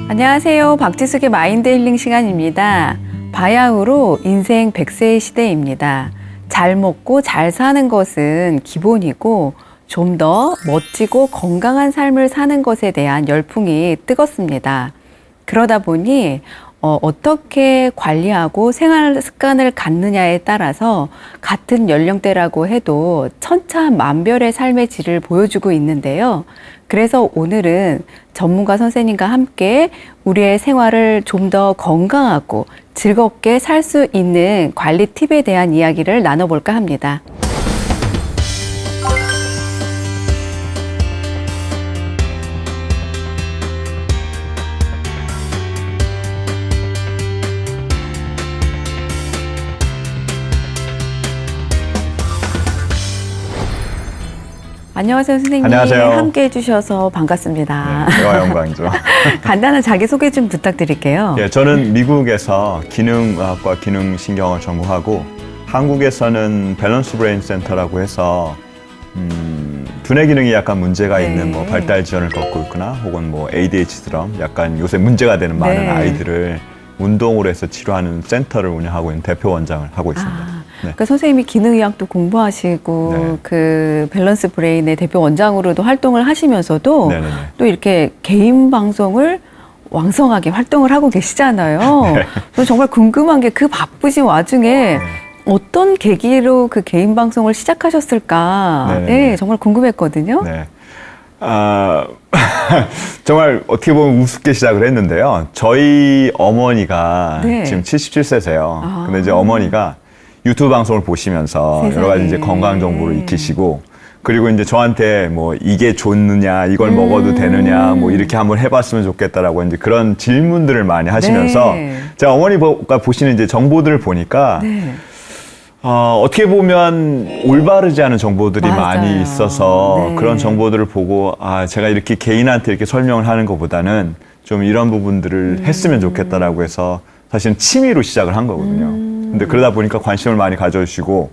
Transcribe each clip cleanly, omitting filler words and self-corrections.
안녕하세요. 박지숙의 마인드 힐링 시간입니다. 바야흐로 인생 100세의 시대입니다. 잘 먹고 잘 사는 것은 기본이고 좀 더 멋지고 건강한 삶을 사는 것에 대한 열풍이 뜨겁습니다. 그러다 보니 어떻게 관리하고 생활 습관을 갖느냐에 따라서 같은 연령대라고 해도 천차만별의 삶의 질을 보여주고 있는데요. 그래서 오늘은 전문가 선생님과 함께 우리의 생활을 좀 더 건강하고 즐겁게 살 수 있는 관리 팁에 대한 이야기를 나눠볼까 합니다. 안녕하세요, 선생님. 안녕하세요. 함께 해주셔서 반갑습니다. 네, 대화 영광이죠. 간단한 자기소개 좀 부탁드릴게요. 예, 저는 미국에서 기능의학과 기능신경을 전공하고 한국에서는 밸런스 브레인 센터라고 해서 두뇌 기능이 약간 문제가 있는 뭐 발달 지연을 겪고 있거나 혹은 뭐 ADHD처럼 약간 요새 문제가 되는 많은 아이들을 운동으로 해서 치료하는 센터를 운영하고 있는 대표 원장을 하고 있습니다. 그러니까 선생님이 기능의학도 공부하시고 그 밸런스 브레인의 대표 원장으로도 활동을 하시면서도 또 이렇게 개인 방송을 왕성하게 활동을 하고 계시잖아요. 저는 정말 궁금한 게 그 바쁘신 와중에 어떤 계기로 그 개인 방송을 시작하셨을까? 네, 정말 궁금했거든요. 네. 정말 어떻게 보면 우습게 시작을 했는데요. 저희 어머니가 지금 77세세요. 근데 이제 어머니가 유튜브 방송을 보시면서 세상에. 여러 가지 이제 건강 정보를 익히시고 그리고 이제 저한테 뭐 이게 좋느냐, 이걸 먹어도 되느냐, 뭐 이렇게 한번 해봤으면 좋겠다라고 이제 그런 질문들을 많이 하시면서 제가 어머니가 보시는 이제 정보들을 보니까 어떻게 보면 올바르지 않은 정보들이 많이 있어서 그런 정보들을 보고 제가 이렇게 개인한테 이렇게 설명을 하는 것보다는 좀 이런 부분들을 했으면 좋겠다라고 해서 사실은 취미로 시작을 한 거거든요. 근데 그러다 보니까 관심을 많이 가져주시고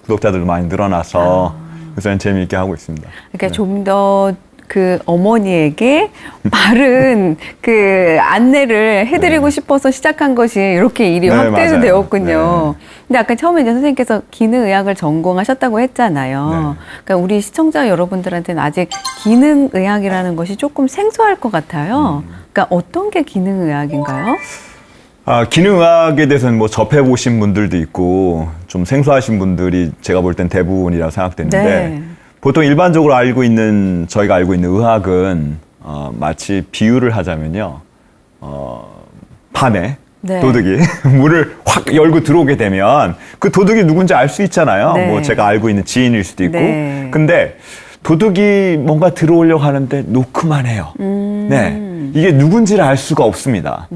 구독자들도 많이 늘어나서 요새는 재미있게 하고 있습니다. 그러니까 좀 더 그 어머니에게 바른 그 안내를 해드리고 싶어서 시작한 것이 이렇게 일이 확대도 되었군요. 근데 아까 처음에 이제 선생님께서 기능의학을 전공하셨다고 했잖아요. 그러니까 우리 시청자 여러분들한테는 아직 기능의학이라는 것이 조금 생소할 것 같아요. 그러니까 어떤 게 기능의학인가요? 기능의학에 대해서는 뭐 접해보신 분들도 있고 좀 생소하신 분들이 제가 볼 땐 대부분이라고 생각되는데 보통 일반적으로 저희가 알고 있는 의학은 마치 비유를 하자면요. 밤에 도둑이 문을 확 열고 들어오게 되면 그 도둑이 누군지 알 수 있잖아요. 뭐 제가 알고 있는 지인일 수도 있고. 근데 도둑이 뭔가 들어오려고 하는데 놓고만 해요. 이게 누군지를 알 수가 없습니다.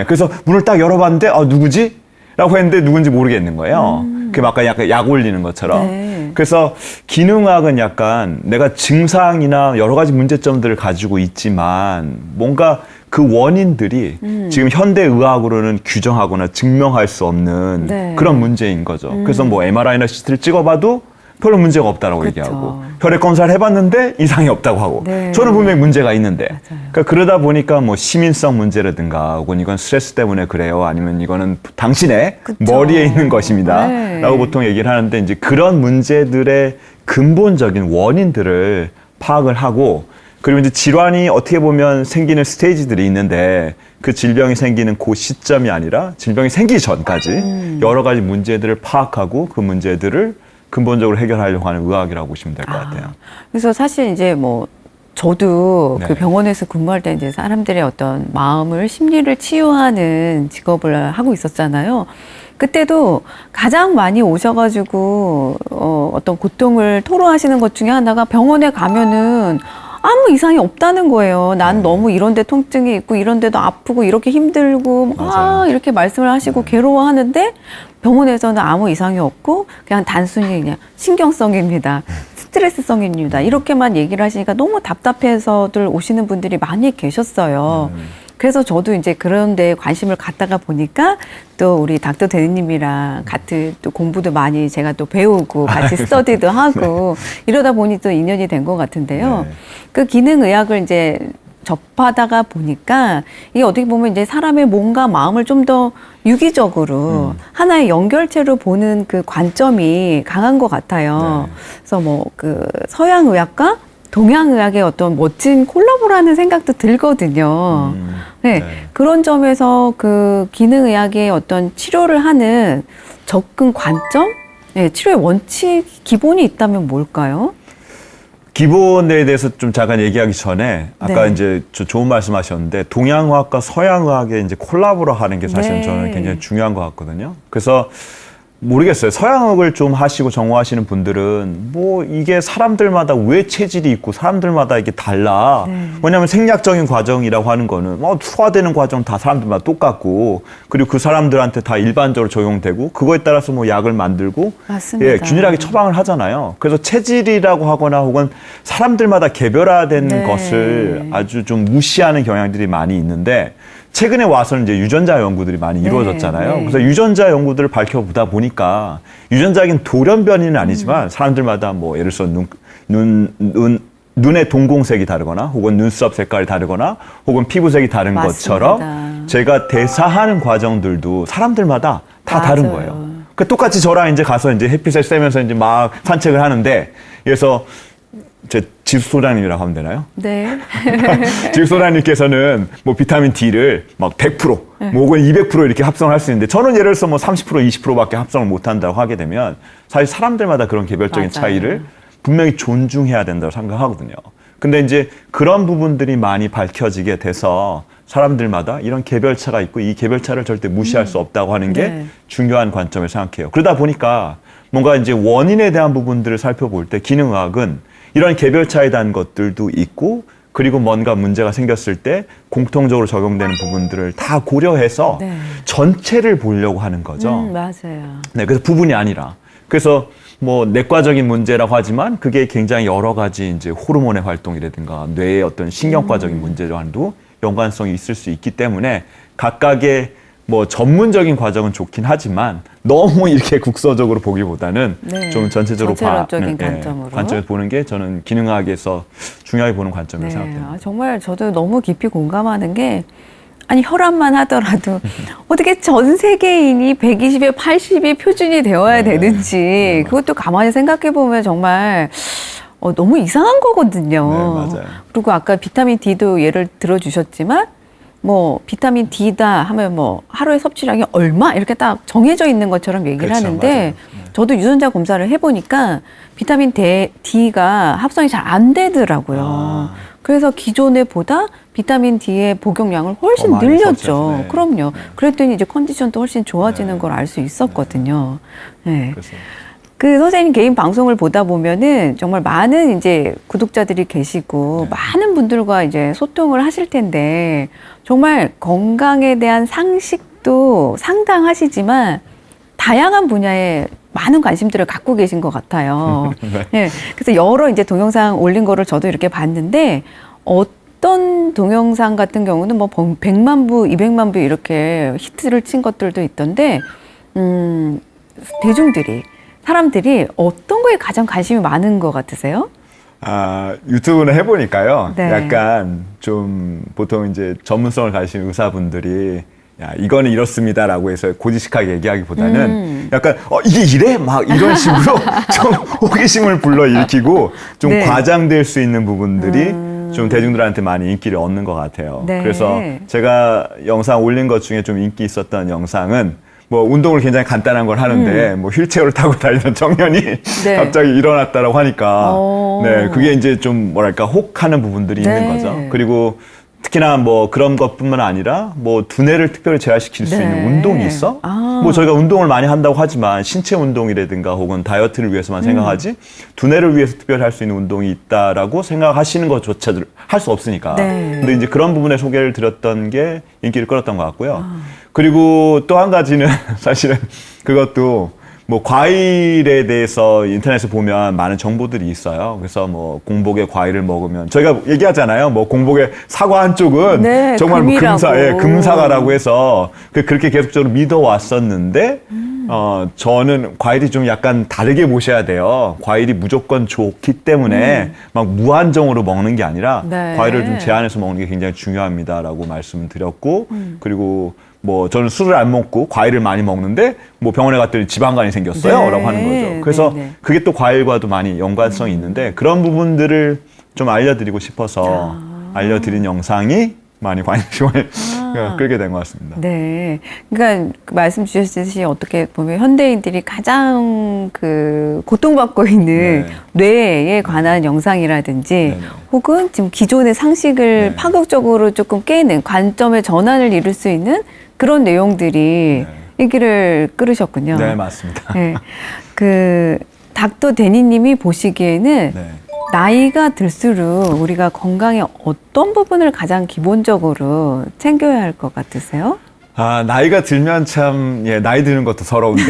그래서 문을 딱 열어봤는데 누구지? 라고 했는데 누군지 모르겠는 거예요. 그게 아까 약간 약 올리는 것처럼. 그래서 기능학은 약간 내가 증상이나 여러 가지 문제점들을 가지고 있지만 뭔가 그 원인들이 지금 현대의학으로는 규정하거나 증명할 수 없는 그런 문제인 거죠. 그래서 뭐 MRI나 CT를 찍어봐도 별로 문제가 없다라고 얘기하고 혈액 검사를 해봤는데 이상이 없다고 하고 저는 분명히 문제가 있는데 그러니까 그러다 보니까 뭐 시민성 문제라든가 혹은 이건 스트레스 때문에 그래요 아니면 이거는 당신의 머리에 있는 것입니다 라고 보통 얘기를 하는데 이제 그런 문제들의 근본적인 원인들을 파악을 하고 그리고 이제 질환이 어떻게 보면 생기는 스테이지들이 있는데 그 질병이 생기는 그 시점이 아니라 질병이 생기기 전까지 여러 가지 문제들을 파악하고 그 문제들을 근본적으로 해결하려고 하는 의학이라고 보시면 될 것 같아요. 그래서 사실 이제 뭐 저도 그 병원에서 근무할 때 이제 사람들의 어떤 마음을 심리를 치유하는 직업을 하고 있었잖아요. 그때도 가장 많이 오셔가지고 어떤 고통을 토로하시는 것 중에 하나가 병원에 가면은 아무 이상이 없다는 거예요. 난 너무 이런 데 통증이 있고 이런 데도 아프고 이렇게 힘들고 이렇게 말씀을 하시고 괴로워하는데 병원에서는 아무 이상이 없고 그냥 단순히 그냥 신경성입니다. 스트레스성입니다. 이렇게만 얘기를 하시니까 너무 답답해서들 오시는 분들이 많이 계셨어요. 그래서 저도 이제 그런 데 관심을 갖다가 보니까 또 우리 닥터 대리님이랑 같은 또 공부도 많이 제가 또 배우고 같이 스터디도 하고 이러다 보니 또 인연이 된 것 같은데요. 그 기능의학을 이제 접하다가 보니까 이게 어떻게 보면 이제 사람의 몸과 마음을 좀 더 유기적으로 하나의 연결체로 보는 그 관점이 강한 것 같아요. 네. 그래서 뭐 그 서양 의학과 동양 의학의 어떤 멋진 콜라보라는 생각도 들거든요. 네. 네. 그런 점에서 그 기능의학의 어떤 치료를 하는 접근 관점? 네, 치료의 원칙, 기본이 있다면 뭘까요? 기본에 대해서 좀 잠깐 얘기하기 전에 아까 네. 이제 좋은 말씀하셨는데 동양의학과 서양의학의 이제 콜라보를 하는 게 사실 네. 저는 굉장히 중요한 것 같거든요. 그래서 모르겠어요. 서양의학을 좀 하시고 전공하시는 분들은 뭐 이게 사람들마다 왜 체질이 있고 사람들마다 이게 달라. 네. 왜냐하면 생략적인 과정이라고 하는 거는 소화되는 과정 다 사람들마다 똑같고 그리고 그 사람들한테 다 일반적으로 적용되고 그거에 따라서 뭐 약을 만들고 맞습니다. 예, 균일하게 처방을 하잖아요. 그래서 체질이라고 하거나 혹은 사람들마다 개별화된 네. 것을 아주 좀 무시하는 경향들이 많이 있는데 최근에 와서는 이제 유전자 연구들이 많이 네, 이루어졌잖아요. 네. 그래서 유전자 연구들을 밝혀보다 보니까 유전자적인 돌연변이는 아니지만 사람들마다 뭐 예를 들어서 눈의 동공색이 다르거나 혹은 눈썹 색깔이 다르거나 혹은 피부색이 다른 맞습니다. 것처럼 제가 대사하는 과정들도 사람들마다 다 다른 맞아요. 거예요. 그 똑같이 저랑 이제 가서 이제 햇빛을 쐬면서 이제 막 산책을 하는데 그래서 제 지수소장님이라고 하면 되나요? 네. 지수소장님께서는 뭐 비타민 D를 막 100%, 뭐 혹은 200% 이렇게 합성을 할 수 있는데 저는 예를 들어서 뭐 30%, 20%밖에 합성을 못 한다고 하게 되면 사실 사람들마다 그런 개별적인 맞아요. 차이를 분명히 존중해야 된다고 생각하거든요. 근데 이제 그런 부분들이 많이 밝혀지게 돼서 사람들마다 이런 개별차가 있고 이 개별차를 절대 무시할 수 없다고 하는 게 네. 중요한 관점을 생각해요. 그러다 보니까 뭔가 이제 원인에 대한 부분들을 살펴볼 때 기능의학은 이런 개별차에 대한 것들도 있고 그리고 뭔가 문제가 생겼을 때 공통적으로 적용되는 부분들을 다 고려해서 네. 전체를 보려고 하는 거죠. 맞아요. 네, 그래서 부분이 아니라. 그래서 뭐 내과적인 문제라고 하지만 그게 굉장히 여러 가지 이제 호르몬의 활동이라든가 뇌의 어떤 신경과적인 문제와도 연관성이 있을 수 있기 때문에 각각의 뭐 전문적인 과정은 좋긴 하지만 너무 이렇게 국서적으로 보기보다는 네. 좀 전체적으로 전체론적인 관점으로. 관점에서 보는 게 저는 기능학에서 중요하게 보는 관점이라고 네. 생각합니다. 아, 정말 저도 너무 깊이 공감하는 게 아니 혈압만 하더라도 어떻게 전 세계인이 120에 80이 표준이 되어야 네. 되는지 네, 그것도 가만히 생각해 보면 정말 너무 이상한 거거든요. 네, 맞아요. 그리고 아까 비타민 D도 예를 들어 주셨지만 뭐 비타민 D다 하면 뭐 하루에 섭취량이 얼마 이렇게 딱 정해져 있는 것처럼 얘기를 그렇죠, 하는데 맞아요. 네. 저도 유전자 검사를 해보니까 비타민 D가 합성이 잘 안 되더라고요. 아. 그래서 기존에 보다 비타민 D의 복용량을 더 훨씬 많이 늘렸죠. 섭취하죠. 네. 그럼요. 네. 그랬더니 이제 컨디션도 훨씬 좋아지는 네. 걸 알 수 있었거든요. 네. 그래서 그 선생님 개인 방송을 보다 보면은 정말 많은 이제 구독자들이 계시고 많은 분들과 이제 소통을 하실 텐데 정말 건강에 대한 상식도 상당하시지만 다양한 분야에 많은 관심들을 갖고 계신 것 같아요. 네. 네. 그래서 여러 이제 동영상 올린 거를 저도 이렇게 봤는데 어떤 동영상 같은 경우는 뭐 100만 부, 200만 부 이렇게 히트를 친 것들도 있던데 대중들이 사람들이 어떤 거에 가장 관심이 많은 것 같으세요? 아, 유튜브는 해보니까요. 네. 약간 좀 보통 이제 전문성을 가지신 의사분들이 야, 이거는 이렇습니다라고 해서 고지식하게 얘기하기보다는 약간 이게 이래? 막 이런 식으로 좀 호기심을 불러일으키고 좀 네. 과장될 수 있는 부분들이 좀 대중들한테 많이 인기를 얻는 것 같아요. 네. 그래서 제가 영상 올린 것 중에 좀 인기 있었던 영상은 뭐 운동을 굉장히 간단한 걸 하는데 뭐 휠체어를 타고 다니던 청년이 네. 갑자기 일어났다라고 하니까 오. 네, 그게 이제 좀 뭐랄까 혹하는 부분들이 네. 있는 거죠. 그리고 특히나 뭐 그런 것뿐만 아니라 뭐 두뇌를 특별히 재활시킬 수 네. 있는 운동이 있어? 아. 뭐 저희가 운동을 많이 한다고 하지만 신체 운동이라든가 혹은 다이어트를 위해서만 생각하지 두뇌를 위해서 특별히 할 수 있는 운동이 있다라고 생각하시는 것조차 할 수 없으니까. 네. 근데 이제 그런 부분에 소개를 드렸던 게 인기를 끌었던 것 같고요. 그리고 또 한 가지는 사실은 그것도 뭐 과일에 대해서 인터넷에 보면 많은 정보들이 있어요. 그래서 뭐 공복에 과일을 먹으면 저희가 얘기하잖아요. 뭐 공복에 사과 한쪽은 네, 정말 뭐 금이라고. 금사가라고 해서 그렇게 계속적으로 믿어왔었는데 저는 과일이 좀 약간 다르게 보셔야 돼요. 과일이 무조건 좋기 때문에 막 무한정으로 먹는 게 아니라 네. 과일을 좀 제한해서 먹는 게 굉장히 중요합니다라고 말씀을 드렸고, 그리고 뭐 저는 술을 안 먹고 과일을 많이 먹는데 뭐 병원에 갔더니 지방간이 생겼어요 네. 라고 하는 거죠. 그래서 네. 그게 또 과일과도 많이 연관성이 있는데 그런 부분들을 좀 알려드리고 싶어서 알려드린 영상이 많이 관심을 끌게 된 것 같습니다. 네. 그러니까 그 말씀 주셨듯이 어떻게 보면 현대인들이 가장 그 고통받고 있는 뇌에 관한 영상이라든지 혹은 지금 기존의 상식을 파격적으로 조금 깨는 관점의 전환을 이룰 수 있는 그런 내용들이 인기를 끌으셨군요. 네, 맞습니다. 네. 그 닥터 데니님이 보시기에는 나이가 들수록 우리가 건강의 어떤 부분을 가장 기본적으로 챙겨야 할 것 같으세요? 아, 나이가 들면 참, 나이 드는 것도 서러운데,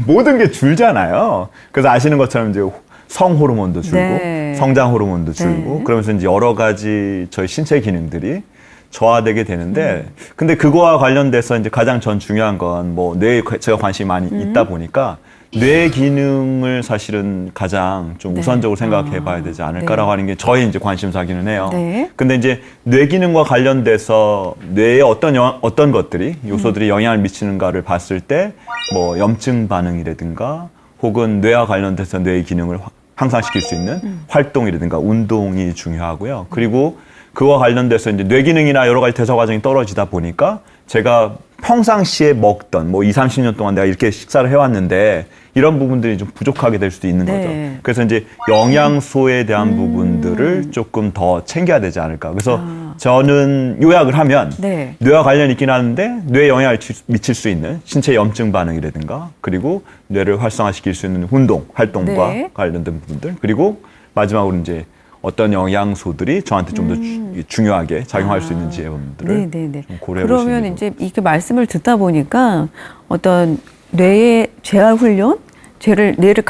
모든 게 줄잖아요. 그래서 아시는 것처럼 이제 성 호르몬도 줄고, 성장 호르몬도 줄고, 그러면서 이제 여러 가지 저희 신체 기능들이 저하되게 되는데, 근데 그거와 관련돼서 이제 가장 전 중요한 건 뭐 뇌에 제가 관심이 많이 있다 보니까, 뇌 기능을 사실은 가장 좀 우선적으로 생각해 봐야 되지 않을까라고 하는 게 저의 이제 관심사기는 해요. 근데 이제 뇌 기능과 관련돼서 뇌에 어떤 것들이, 요소들이 영향을 미치는가를 봤을 때 뭐 염증 반응이라든가 혹은 뇌와 관련돼서 뇌의 기능을 향상시킬 수 있는 활동이라든가 운동이 중요하고요. 그리고 그와 관련돼서 이제 뇌 기능이나 여러 가지 대사 과정이 떨어지다 보니까 제가 평상시에 먹던 뭐 20, 30년 동안 내가 이렇게 식사를 해왔는데 이런 부분들이 좀 부족하게 될 수도 있는 거죠. 그래서 이제 영양소에 대한 부분들을 조금 더 챙겨야 되지 않을까. 그래서 저는 요약을 하면 뇌와 관련이 있긴 하는데 뇌에 영향을 미칠 수 있는 신체 염증 반응이라든가 그리고 뇌를 활성화시킬 수 있는 운동, 활동과 관련된 부분들 그리고 마지막으로 이제 어떤 영양소들이 저한테 좀 더 중요하게 작용할 수 있는지 부분들을 좀 고려해 보시는 그러면 이제 이렇게 말씀을 듣다 보니까 어떤 뇌의 재활 훈련, 뇌를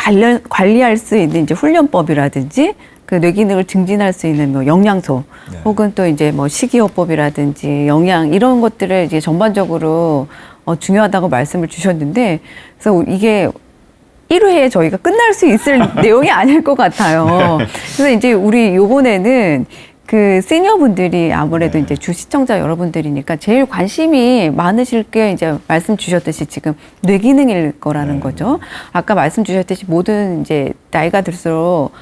관리할 수 있는 이제 훈련법이라든지 그 뇌 기능을 증진할 수 있는 뭐 영양소 혹은 또 이제 뭐 식이요법이라든지 영양 이런 것들을 이제 전반적으로 중요하다고 말씀을 주셨는데 그래서 이게 1회에 저희가 끝날 수 있을 내용이 아닐 것 같아요. 그래서 이제 우리 요번에는 그 시니어분들이 아무래도 이제 주 시청자 여러분들이니까 제일 관심이 많으실 게 이제 말씀 주셨듯이 지금 뇌 기능일 거라는 거죠. 아까 말씀 주셨듯이 모든 이제 나이가 들수록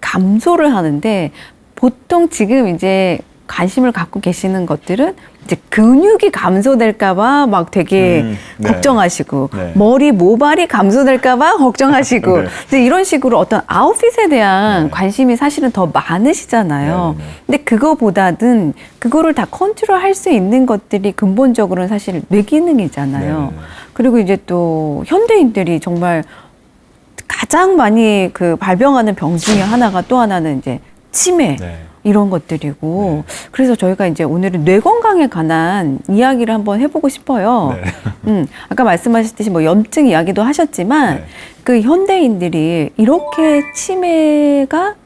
감소를 하는데 보통 지금 이제 관심을 갖고 계시는 것들은 이제 근육이 감소될까봐 막 되게 걱정하시고 머리 모발이 감소될까봐 걱정하시고 이제 이런 식으로 어떤 아웃핏에 대한 관심이 사실은 더 많으시잖아요. 근데 그거보다는 그거를 다 컨트롤할 수 있는 것들이 근본적으로는 사실 뇌 기능이잖아요. 그리고 이제 또 현대인들이 정말 가장 많이 그 발병하는 병 중에 하나가 또 하나는 이제 치매. 이런 것들이고 그래서 저희가 이제 오늘은 뇌 건강에 관한 이야기를 한번 해보고 싶어요. 아까 말씀하셨듯이 뭐 염증 이야기도 하셨지만 그 현대인들이 이렇게 치매가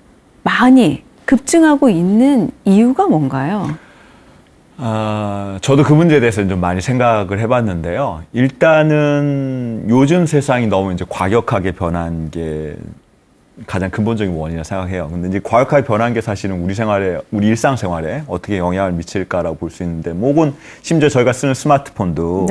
많이 급증하고 있는 이유가 뭔가요? 저도 그 문제에 대해서 좀 많이 생각을 해봤는데요. 일단은 요즘 세상이 너무 이제 과격하게 변한 게 가장 근본적인 원인이라 생각해요. 근데 이제 과격하게 변한 게 사실은 우리 일상생활에 어떻게 영향을 미칠까라고 볼 수 있는데, 뭐 혹은 심지어 저희가 쓰는 스마트폰도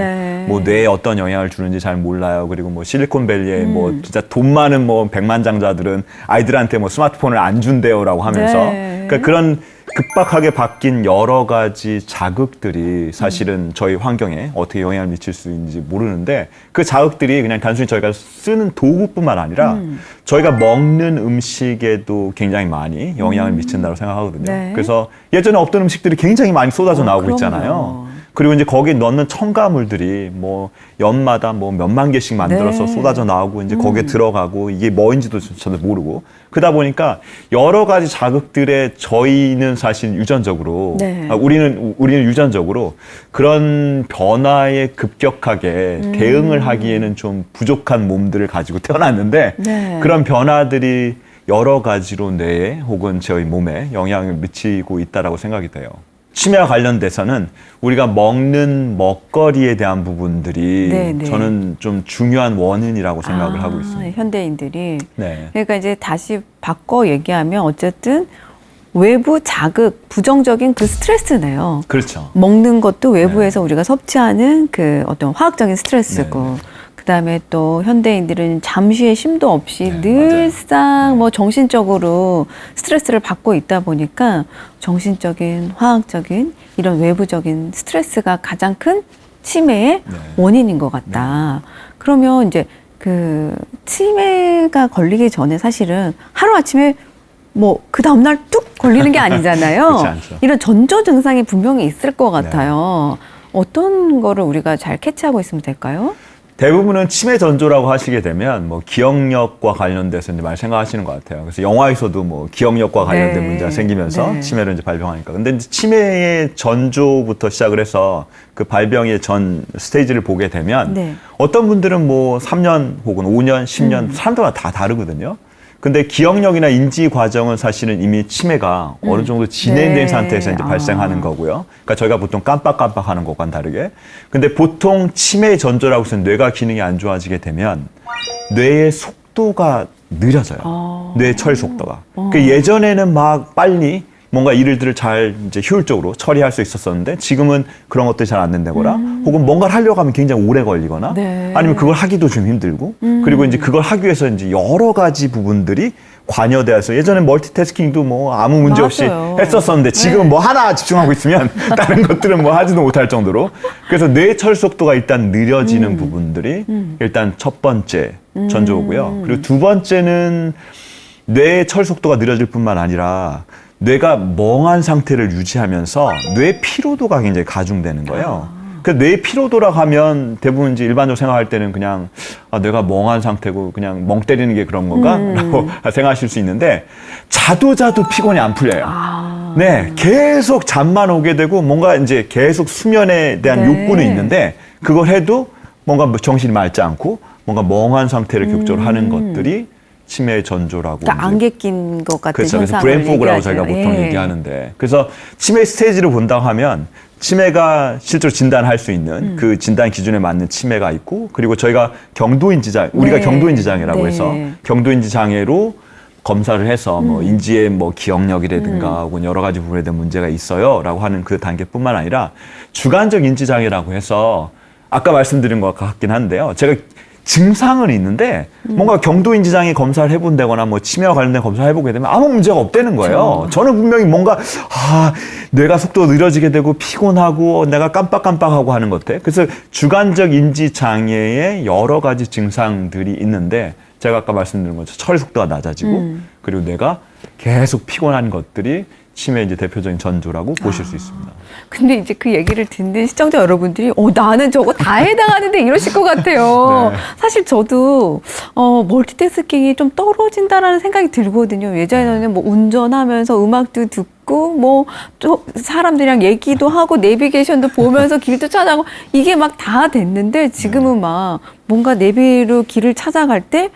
뭐 뇌에 어떤 영향을 주는지 잘 몰라요. 그리고 뭐 실리콘밸리에 뭐 진짜 돈 많은 뭐 백만장자들은 아이들한테 뭐 스마트폰을 안 준대요라고 하면서 그러니까 그런 급박하게 바뀐 여러 가지 자극들이 사실은 저희 환경에 어떻게 영향을 미칠 수 있는지 모르는데 그 자극들이 그냥 단순히 저희가 쓰는 도구뿐만 아니라 저희가 먹는 음식에도 굉장히 많이 영향을 미친다고 생각하거든요. 그래서 예전에 없던 음식들이 굉장히 많이 쏟아져 나오고 있잖아요. 그리고 이제 거기에 넣는 첨가물들이 뭐 연마다 뭐 몇만 개씩 만들어서 쏟아져 나오고 이제 거기에 들어가고 이게 뭐인지도 저도 모르고 그러다 보니까 여러 가지 자극들에 저희는 사실 유전적으로 우리는 유전적으로 그런 변화에 급격하게 대응을 하기에는 좀 부족한 몸들을 가지고 태어났는데 그런 변화들이 여러 가지로 뇌에 혹은 저희 몸에 영향을 미치고 있다라고 생각이 돼요. 치매와 관련돼서는 우리가 먹는 먹거리에 대한 부분들이 네네. 저는 좀 중요한 원인이라고 생각을 하고 있습니다. 현대인들이. 네. 그러니까 이제 다시 바꿔 얘기하면 어쨌든 외부 자극, 부정적인 그 스트레스네요. 그렇죠. 먹는 것도 외부에서 우리가 섭취하는 그 어떤 화학적인 스트레스고. 네. 그다음에 또 현대인들은 잠시의 쉼도 없이 네, 늘상 뭐 정신적으로 스트레스를 받고 있다 보니까 정신적인, 화학적인 이런 외부적인 스트레스가 가장 큰 치매의 네. 원인인 것 같다. 그러면 이제 그 치매가 걸리기 전에 사실은 하루아침에 뭐 그 다음날 뚝 걸리는 게 아니잖아요. 그렇지 않죠. 이런 전조 증상이 분명히 있을 것 같아요. 어떤 거를 우리가 잘 캐치하고 있으면 될까요? 대부분은 치매 전조라고 하시게 되면 뭐 기억력과 관련돼서 이제 많이 생각하시는 것 같아요. 그래서 영화에서도 뭐 기억력과 관련된 네. 문제가 생기면서 네. 치매를 이제 발병하니까. 근데 이제 치매의 전조부터 시작을 해서 그 발병의 전 스테이지를 보게 되면 네. 어떤 분들은 뭐 3년 혹은 5년, 10년 사람들마다 다 다르거든요. 근데 기억력이나 인지 과정은 사실은 이미 치매가 어느 정도 진행된 네. 상태에서 이제 발생하는 거고요. 그러니까 저희가 보통 깜빡깜빡하는 것과는 다르게. 근데 보통 치매 전조라고 해서 뇌가 기능이 안 좋아지게 되면 뇌의 속도가 느려져요. 뇌 처리 속도가. 그 예전에는 막 빨리 뭔가 일들을 잘 이제 효율적으로 처리할 수 있었었는데 지금은 그런 것들이 잘 안 된다거나 혹은 뭔가를 하려고 하면 굉장히 오래 걸리거나 네. 아니면 그걸 하기도 좀 힘들고 그리고 이제 그걸 하기 위해서 이제 여러 가지 부분들이 관여돼서 예전에 멀티태스킹도 뭐 아무 문제 없이 맞아요. 했었었는데 지금 네. 뭐 하나 집중하고 있으면 다른 것들은 뭐 하지도 못할 정도로 그래서 뇌 처리 속도가 일단 느려지는 부분들이 일단 첫 번째 전조고요. 그리고 두 번째는 뇌 처리 속도가 느려질 뿐만 아니라 뇌가 멍한 상태를 유지하면서 뇌 피로도가 굉장히 가중되는 거예요. 그 뇌 피로도라고 하면 대부분 이제 일반적으로 생각할 때는 그냥 뇌가 멍한 상태고 그냥 멍 때리는 게 그런 건가? 라고 생각하실 수 있는데 자도 피곤이 안 풀려요. 네, 계속 잠만 오게 되고 뭔가 이제 계속 수면에 대한 네. 욕구는 있는데 그걸 해도 뭔가 정신이 맑지 않고 뭔가 멍한 상태를 기록적으로 하는 것들이 치매 전조라고. 그러니까 안개 낀 것 같은 그렇죠. 그래서 현상을 브레인포그라고 얘기하죠. 저희가 보통 예. 얘기하는데. 그래서 치매 스테이지를 본다고 하면 치매가 실제로 진단할 수 있는 그 진단 기준에 맞는 치매가 있고 그리고 저희가 경도인지 장애, 우리가 네. 경도인지 장애라고 네. 해서 경도인지 장애로 검사를 해서 뭐 인지의 뭐 기억력이라든가 혹은 여러 가지 부분에 대한 문제가 있어요라고 하는 그 단계뿐만 아니라 주관적 인지 장애라고 해서 아까 말씀드린 것 같긴 한데요. 제가 증상은 있는데 뭔가 경도인지장애 검사를 해본다거나 뭐 치매와 관련된 검사를 해보게 되면 아무 문제가 없다는 거예요. 그렇죠. 저는 분명히 뭔가 뇌가 속도가 느려지게 되고 피곤하고 내가 깜빡깜빡하고 하는 것들. 그래서 주관적 인지장애의 여러 가지 증상들이 있는데 제가 아까 말씀드린 것처럼 처리 속도가 낮아지고 그리고 뇌가 계속 피곤한 것들이 치매 이제 대표적인 전조라고 보실 수 있습니다. 근데 이제 그 얘기를 듣는 시청자 여러분들이 나는 저거 다 해당하는데 이러실 것 같아요. 네. 사실 저도 멀티태스킹이 좀 떨어진다라는 생각이 들거든요. 예전에는 뭐 운전하면서 음악도 듣고 뭐 또 사람들이랑 얘기도 하고 내비게이션도 보면서 길도 찾아가고 이게 막 다 됐는데 지금은 막 뭔가 내비로 길을 찾아갈 때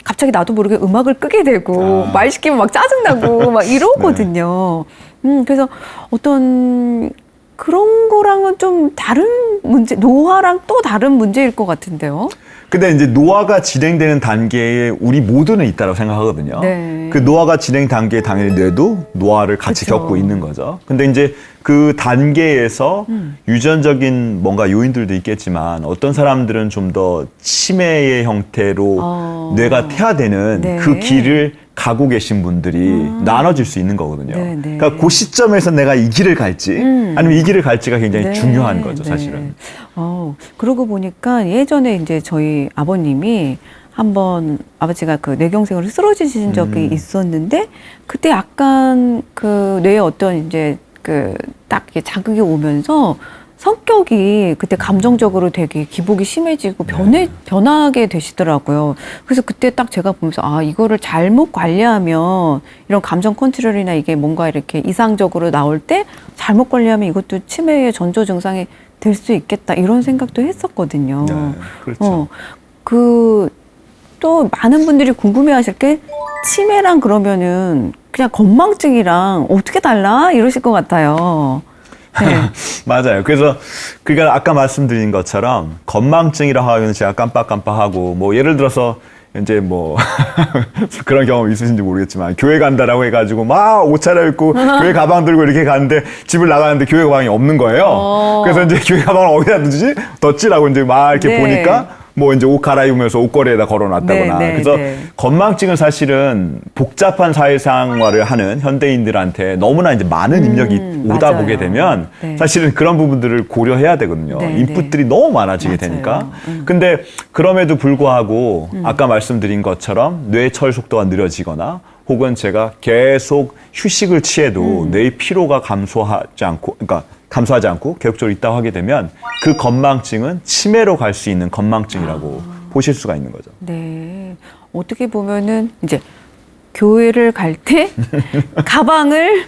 갑자기 나도 모르게 음악을 끄게 되고 말 시키면 막 짜증나고 막 이러거든요. 그래서 어떤 그런 거랑은 좀 다른 문제, 노화랑 또 다른 문제일 것 같은데요. 근데 이제 노화가 진행되는 단계에 우리 모두는 있다고 생각하거든요. 네. 그 노화가 진행 단계에 당연히 뇌도 노화를 같이 그쵸. 겪고 있는 거죠. 근데 이제 그 단계에서 유전적인 뭔가 요인들도 있겠지만 어떤 사람들은 좀 더 치매의 형태로 뇌가 퇴화되는 네. 그 길을 가고 계신 분들이 나눠질 수 있는 거거든요. 네, 네. 그러니까 그 시점에서 내가 이 길을 갈지 아니면 이 길을 갈지가 굉장히 네, 중요한 거죠, 네. 사실은. 그러고 보니까 예전에 이제 저희 아버님이 한번 아버지가 그 뇌경색으로 쓰러지신 적이 있었는데 그때 약간 그 뇌에 어떤 이제 그 딱 자극이 오면서 성격이 그때 감정적으로 되게 기복이 심해지고 변하게 되시더라고요. 그래서 그때 딱 제가 보면서 이거를 잘못 관리하면 이런 감정 컨트롤이나 이게 뭔가 이렇게 이상적으로 나올 때 잘못 관리하면 이것도 치매의 전조 증상이 될 수 있겠다 이런 생각도 했었거든요. 네, 그렇죠. 또 많은 분들이 궁금해하실 게 치매랑 그러면은 그냥 건망증이랑 어떻게 달라 이러실 것 같아요. 네. 맞아요. 그래서 그러니까 아까 말씀드린 것처럼 건망증이라고 하면 제가 깜빡깜빡하고 뭐 예를 들어서 이제 뭐 그런 경험 있으신지 모르겠지만 교회 간다라고 해가지고 막 옷 차려입고 교회 가방 들고 이렇게 가는데 집을 나가는데 교회 가방이 없는 거예요. 그래서 이제 교회 가방을 어디다 두지? 뒀지라고 이제 막 이렇게 네. 보니까 뭐 이제 옷 갈아입으면서 옷걸이에다 걸어놨다거나. 네, 네, 그래서 네. 건망증은 사실은 복잡한 사회생활을 하는 현대인들한테 너무나 이제 많은 입력이 오다 맞아요. 보게 되면 네. 사실은 그런 부분들을 고려해야 되거든요. 네, 인풋들이 너무 많아지게 맞아요. 되니까. 근데 그럼에도 불구하고 아까 말씀드린 것처럼 뇌 처리 속도가 느려지거나 혹은 제가 계속 휴식을 취해도 뇌의 피로가 감소하지 않고 계속적으로 있다고 하게 되면 그 건망증은 치매로 갈 수 있는 건망증이라고 보실 수가 있는 거죠. 네. 어떻게 보면은 이제 교회를 갈 때 가방을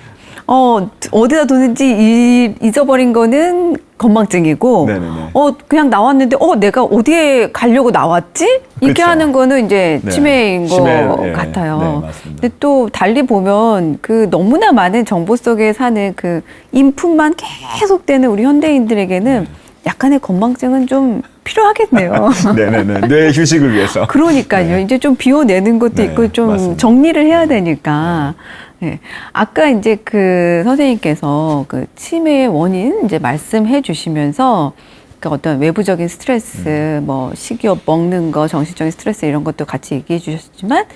어디다 두는지 잊어버린 거는 건망증이고, 네네네. 그냥 나왔는데, 내가 어디에 가려고 나왔지? 이렇게 그렇죠. 하는 거는 이제 네. 치매인 것 예, 같아요. 네, 맞습니다. 근데 또 달리 보면 그 너무나 많은 정보 속에 사는 그 인풋만 계속되는 우리 현대인들에게는 약간의 건망증은 좀 필요하겠네요. 네네네. 뇌 휴식을 위해서. 그러니까요. 네. 이제 좀 비워내는 것도 네, 있고 좀 맞습니다. 정리를 해야 되니까. 네. 아까 이제 그 선생님께서 그 치매의 원인 이제 말씀해 주시면서 그러니까 어떤 외부적인 스트레스, 뭐 식욕, 먹는 거, 정신적인 스트레스 이런 것도 같이 얘기해 주셨지만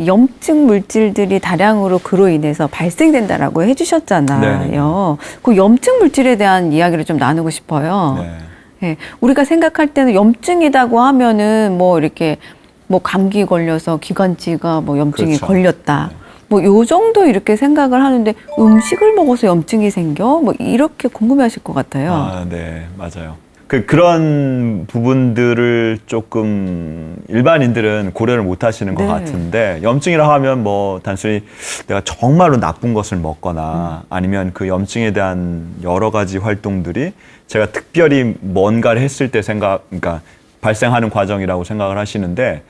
염증 물질들이 다량으로 그로 인해서 발생된다라고 해주셨잖아요. 그 염증 물질에 대한 이야기를 좀 나누고 싶어요. 네. 예, 우리가 생각할 때는 염증이라고 하면은 뭐 이렇게 뭐 감기 걸려서 기관지가 뭐 염증이 그렇죠. 걸렸다. 뭐 요 정도 이렇게 생각을 하는데 음식을 먹어서 염증이 생겨? 뭐 이렇게 궁금해하실 것 같아요. 아, 네, 맞아요. 그런 부분들을 조금 일반인들은 고려를 못 하시는 것 네. 같은데, 염증이라고 하면 뭐 단순히 내가 정말로 나쁜 것을 먹거나 아니면 그 염증에 대한 여러 가지 활동들이 제가 특별히 뭔가를 했을 때 그러니까 발생하는 과정이라고 생각을 하시는데,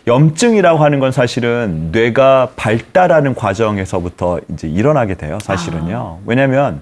염증이라고 하는 건 사실은 뇌가 발달하는 과정에서부터 이제 일어나게 돼요, 사실은요. 왜냐면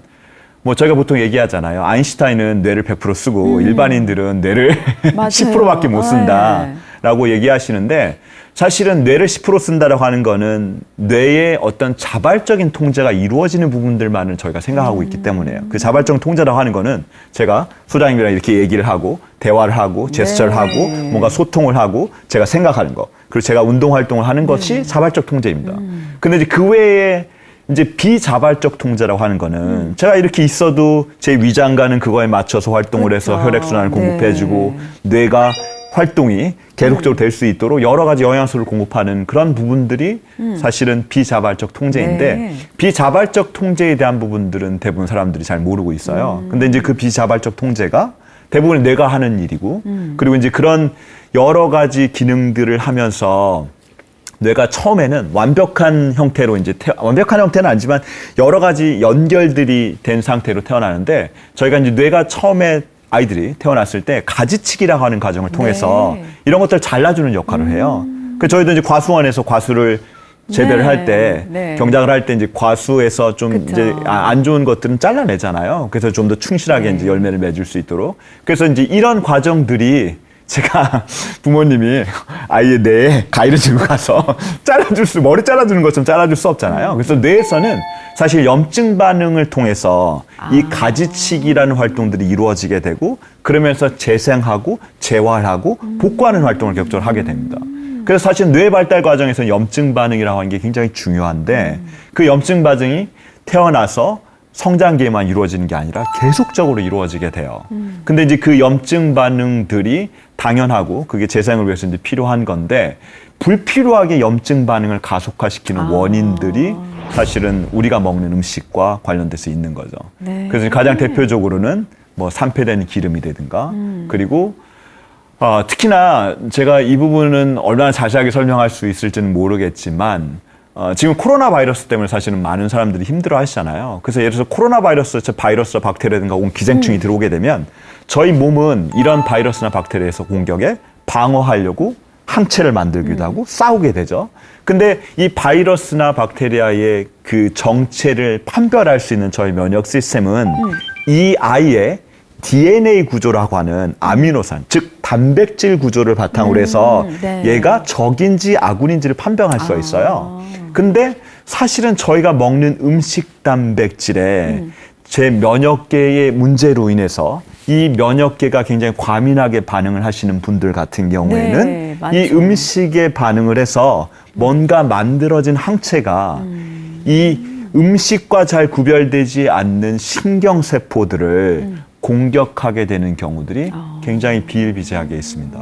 뭐 저희가 보통 얘기하잖아요. 아인슈타인은 뇌를 100% 쓰고 일반인들은 뇌를 맞아요. 10%밖에 못 쓴다라고 얘기하시는데, 사실은 뇌를 10% 쓴다라고 하는 거는 뇌의 어떤 자발적인 통제가 이루어지는 부분들만을 저희가 생각하고 있기 때문에요. 그 자발적 통제라고 하는 거는 제가 소장님이랑 이렇게 얘기를 하고 대화를 하고 제스처를 네. 하고 뭔가 소통을 하고 제가 생각하는 거, 그리고 제가 운동 활동을 하는 것이 자발적 통제입니다. 근데 이제 그 외에 이제 비자발적 통제라고 하는 거는 제가 이렇게 있어도 제 위장관은 그거에 맞춰서 활동을 해서 그렇죠. 혈액순환을 네. 공급해주고 뇌가 활동이 계속적으로 될 수 있도록 여러 가지 영양소를 공급하는 그런 부분들이 사실은 비자발적 통제인데, 네. 비자발적 통제에 대한 부분들은 대부분 사람들이 잘 모르고 있어요. 근데 이제 그 비자발적 통제가 대부분 뇌가 하는 일이고, 그리고 이제 그런 여러 가지 기능들을 하면서 뇌가 처음에는 완벽한 형태로 완벽한 형태는 아니지만 여러 가지 연결들이 된 상태로 태어나는데, 저희가 이제 뇌가 처음에 아이들이 태어났을 때 가지치기라고 하는 과정을 통해서 네. 이런 것들을 잘라주는 역할을 해요. 그래서 저희도 이제 과수원에서 과수를 재배를 네. 할 때, 네. 경작을 할 때 이제 과수에서 좀 그쵸. 이제 안 좋은 것들은 잘라내잖아요. 그래서 좀 더 충실하게 이제 열매를 맺을 수 있도록. 그래서 이제 이런 과정들이 제가 부모님이 아이의 뇌에 가위를 들고 가서 머리 잘라주는 것처럼 잘라줄 수 없잖아요. 그래서 뇌에서는 사실 염증 반응을 통해서 이 가지치기라는 활동들이 이루어지게 되고, 그러면서 재생하고 재활하고 복구하는 활동을 계속적으로 하게 됩니다. 그래서 사실 뇌 발달 과정에서 염증 반응이라고 하는 게 굉장히 중요한데, 그 염증 반응이 태어나서 성장기에만 이루어지는 게 아니라 계속적으로 이루어지게 돼요. 근데 이제 그 염증 반응들이 당연하고 그게 재생을 위해서 이제 필요한 건데, 불필요하게 염증 반응을 가속화시키는 원인들이 사실은 우리가 먹는 음식과 관련돼서 있는 거죠. 네. 그래서 가장 대표적으로는 뭐 산패된 기름이라든가, 그리고 특히나 제가 이 부분은 얼마나 자세하게 설명할 수 있을지는 모르겠지만, 지금 코로나 바이러스 때문에 사실은 많은 사람들이 힘들어 하시잖아요. 그래서 예를 들어서 코로나 바이러스, 바이러스나 박테리아든가 온 기생충이 들어오게 되면 저희 몸은 이런 바이러스나 박테리아에서 공격에 방어하려고 항체를 만들기도 하고 싸우게 되죠. 근데 이 바이러스나 박테리아의 그 정체를 판별할 수 있는 저희 면역 시스템은 이 아이의 DNA 구조라고 하는 아미노산, 즉 단백질 구조를 바탕으로 해서 네. 얘가 적인지 아군인지를 판별할 수가 있어요. 근데 사실은 저희가 먹는 음식 단백질에 제 면역계의 문제로 인해서 이 면역계가 굉장히 과민하게 반응을 하시는 분들 같은 경우에는 네, 많죠. 이 음식에 반응을 해서 뭔가 만들어진 항체가 이 음식과 잘 구별되지 않는 신경세포들을 공격하게 되는 경우들이 굉장히 비일비재하게 있습니다.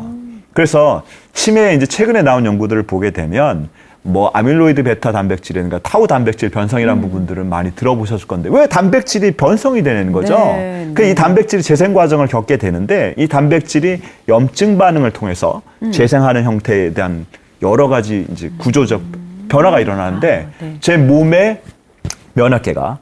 그래서 치매에 이제 최근에 나온 연구들을 보게 되면 뭐 아밀로이드 베타 단백질이라든가 타우 단백질 변성이라는 부분들을 많이 들어보셨을 건데 왜 단백질이 변성이 되는 거죠? 네, 그 이 단백질이 재생 과정을 겪게 되는데 이 단백질이 염증 반응을 통해서 재생하는 형태에 대한 여러 가지 이제 구조적 변화가 일어나는데 네. 제 몸의 면역계가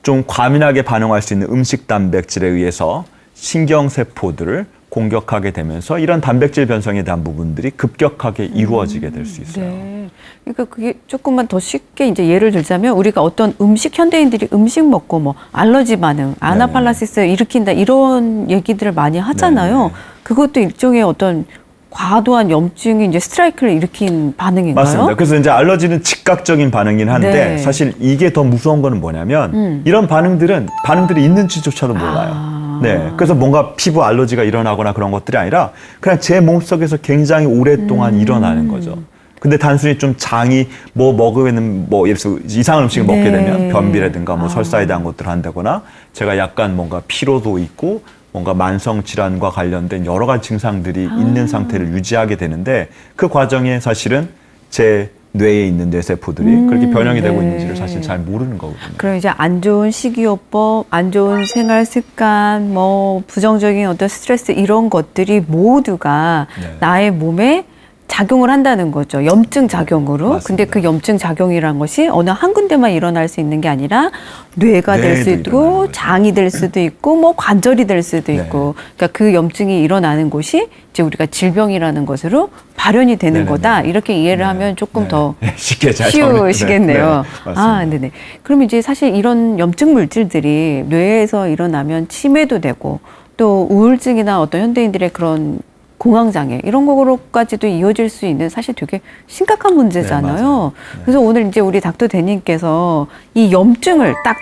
좀 과민하게 반응할 수 있는 음식 단백질에 의해서 신경세포들을 공격하게 되면서 이런 단백질 변성에 대한 부분들이 급격하게 이루어지게 될 수 있어요. 네. 그러니까 그게 조금만 더 쉽게 이제 예를 들자면 우리가 어떤 음식 현대인들이 음식 먹고 뭐 알러지 반응, 아나팔라시스를 일으킨다 이런 얘기들을 많이 하잖아요. 네네. 그것도 일종의 어떤 과도한 염증이 이제 스트라이크를 일으킨 반응인가요? 맞습니다. 그래서 이제 알러지는 즉각적인 반응이긴 한데 네. 사실 이게 더 무서운 거는 뭐냐면 이런 반응들이 있는지조차도 몰라요. 네, 그래서 뭔가 피부 알러지가 일어나거나 그런 것들이 아니라 그냥 제 몸속에서 굉장히 오랫동안 일어나는 거죠. 근데 단순히 좀 장이 뭐 먹으면 뭐 예를 들어서 이상한 음식을 먹게 되면 변비라든가 뭐 설사에 대한 것들을 한다거나 제가 약간 뭔가 피로도 있고 뭔가 만성 질환과 관련된 여러 가지 증상들이 있는 상태를 유지하게 되는데 그 과정에 사실은 제 뇌에 있는 뇌세포들이 그렇게 변형이 되고 있는지를 사실 잘 모르는 거거든요. 그럼 이제 안 좋은 식이요법, 안 좋은 생활 습관, 뭐 부정적인 어떤 스트레스 이런 것들이 모두가 네. 나의 몸에 작용을 한다는 거죠. 염증 작용으로. 맞습니다. 근데 그 염증 작용이란 것이 어느 한 군데만 일어날 수 있는 게 아니라 뇌가 될 수 뇌에도 일어나는 있고 거죠. 장이 될 수도 있고 뭐 관절이 될 수도 네. 있고. 그러니까 그 염증이 일어나는 곳이 이제 우리가 질병이라는 것으로 발현이 되는 네네네. 거다. 이렇게 이해를 네. 하면 조금 네. 더 쉽게 잘 쉬우시겠네요. 네, 맞습니다. 아, 네네. 그럼 이제 사실 이런 염증 물질들이 뇌에서 일어나면 치매도 되고 또 우울증이나 어떤 현대인들의 그런 공황장애 이런 거로까지도 이어질 수 있는 사실 되게 심각한 문제잖아요. 네, 맞아요. 네. 그래서 오늘 이제 우리 닥터 대님께서 이 염증을 딱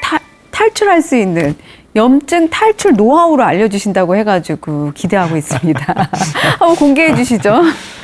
탈출할 수 있는 염증 탈출 노하우를 알려주신다고 해가지고 기대하고 있습니다. 한번 공개해 주시죠.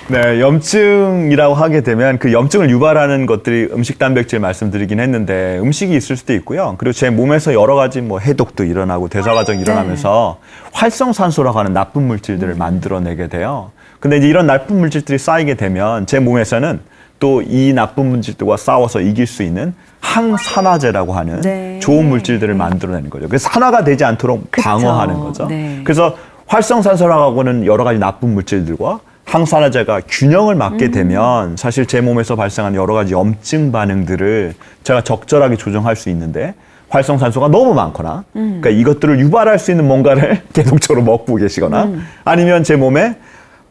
네, 염증이라고 하게 되면 그 염증을 유발하는 것들이 음식 단백질 말씀드리긴 했는데 음식이 있을 수도 있고요. 그리고 제 몸에서 여러 가지 뭐 해독도 일어나고 대사 과정이 일어나면서 활성산소라고 하는 나쁜 물질들을 만들어내게 돼요. 근데 이제 이런 나쁜 물질들이 쌓이게 되면 제 몸에서는 또 이 나쁜 물질들과 싸워서 이길 수 있는 항산화제라고 하는 네. 좋은 물질들을 만들어내는 거죠. 그래서 산화가 되지 않도록 그쵸. 방어하는 거죠. 네. 그래서 활성산소라고 하는 여러 가지 나쁜 물질들과 항산화제가 균형을 맞게 되면 사실 제 몸에서 발생하는 여러 가지 염증 반응들을 제가 적절하게 조정할 수 있는데 활성산소가 너무 많거나 그러니까 이것들을 유발할 수 있는 뭔가를 계속적으로 먹고 계시거나 아니면 제 몸에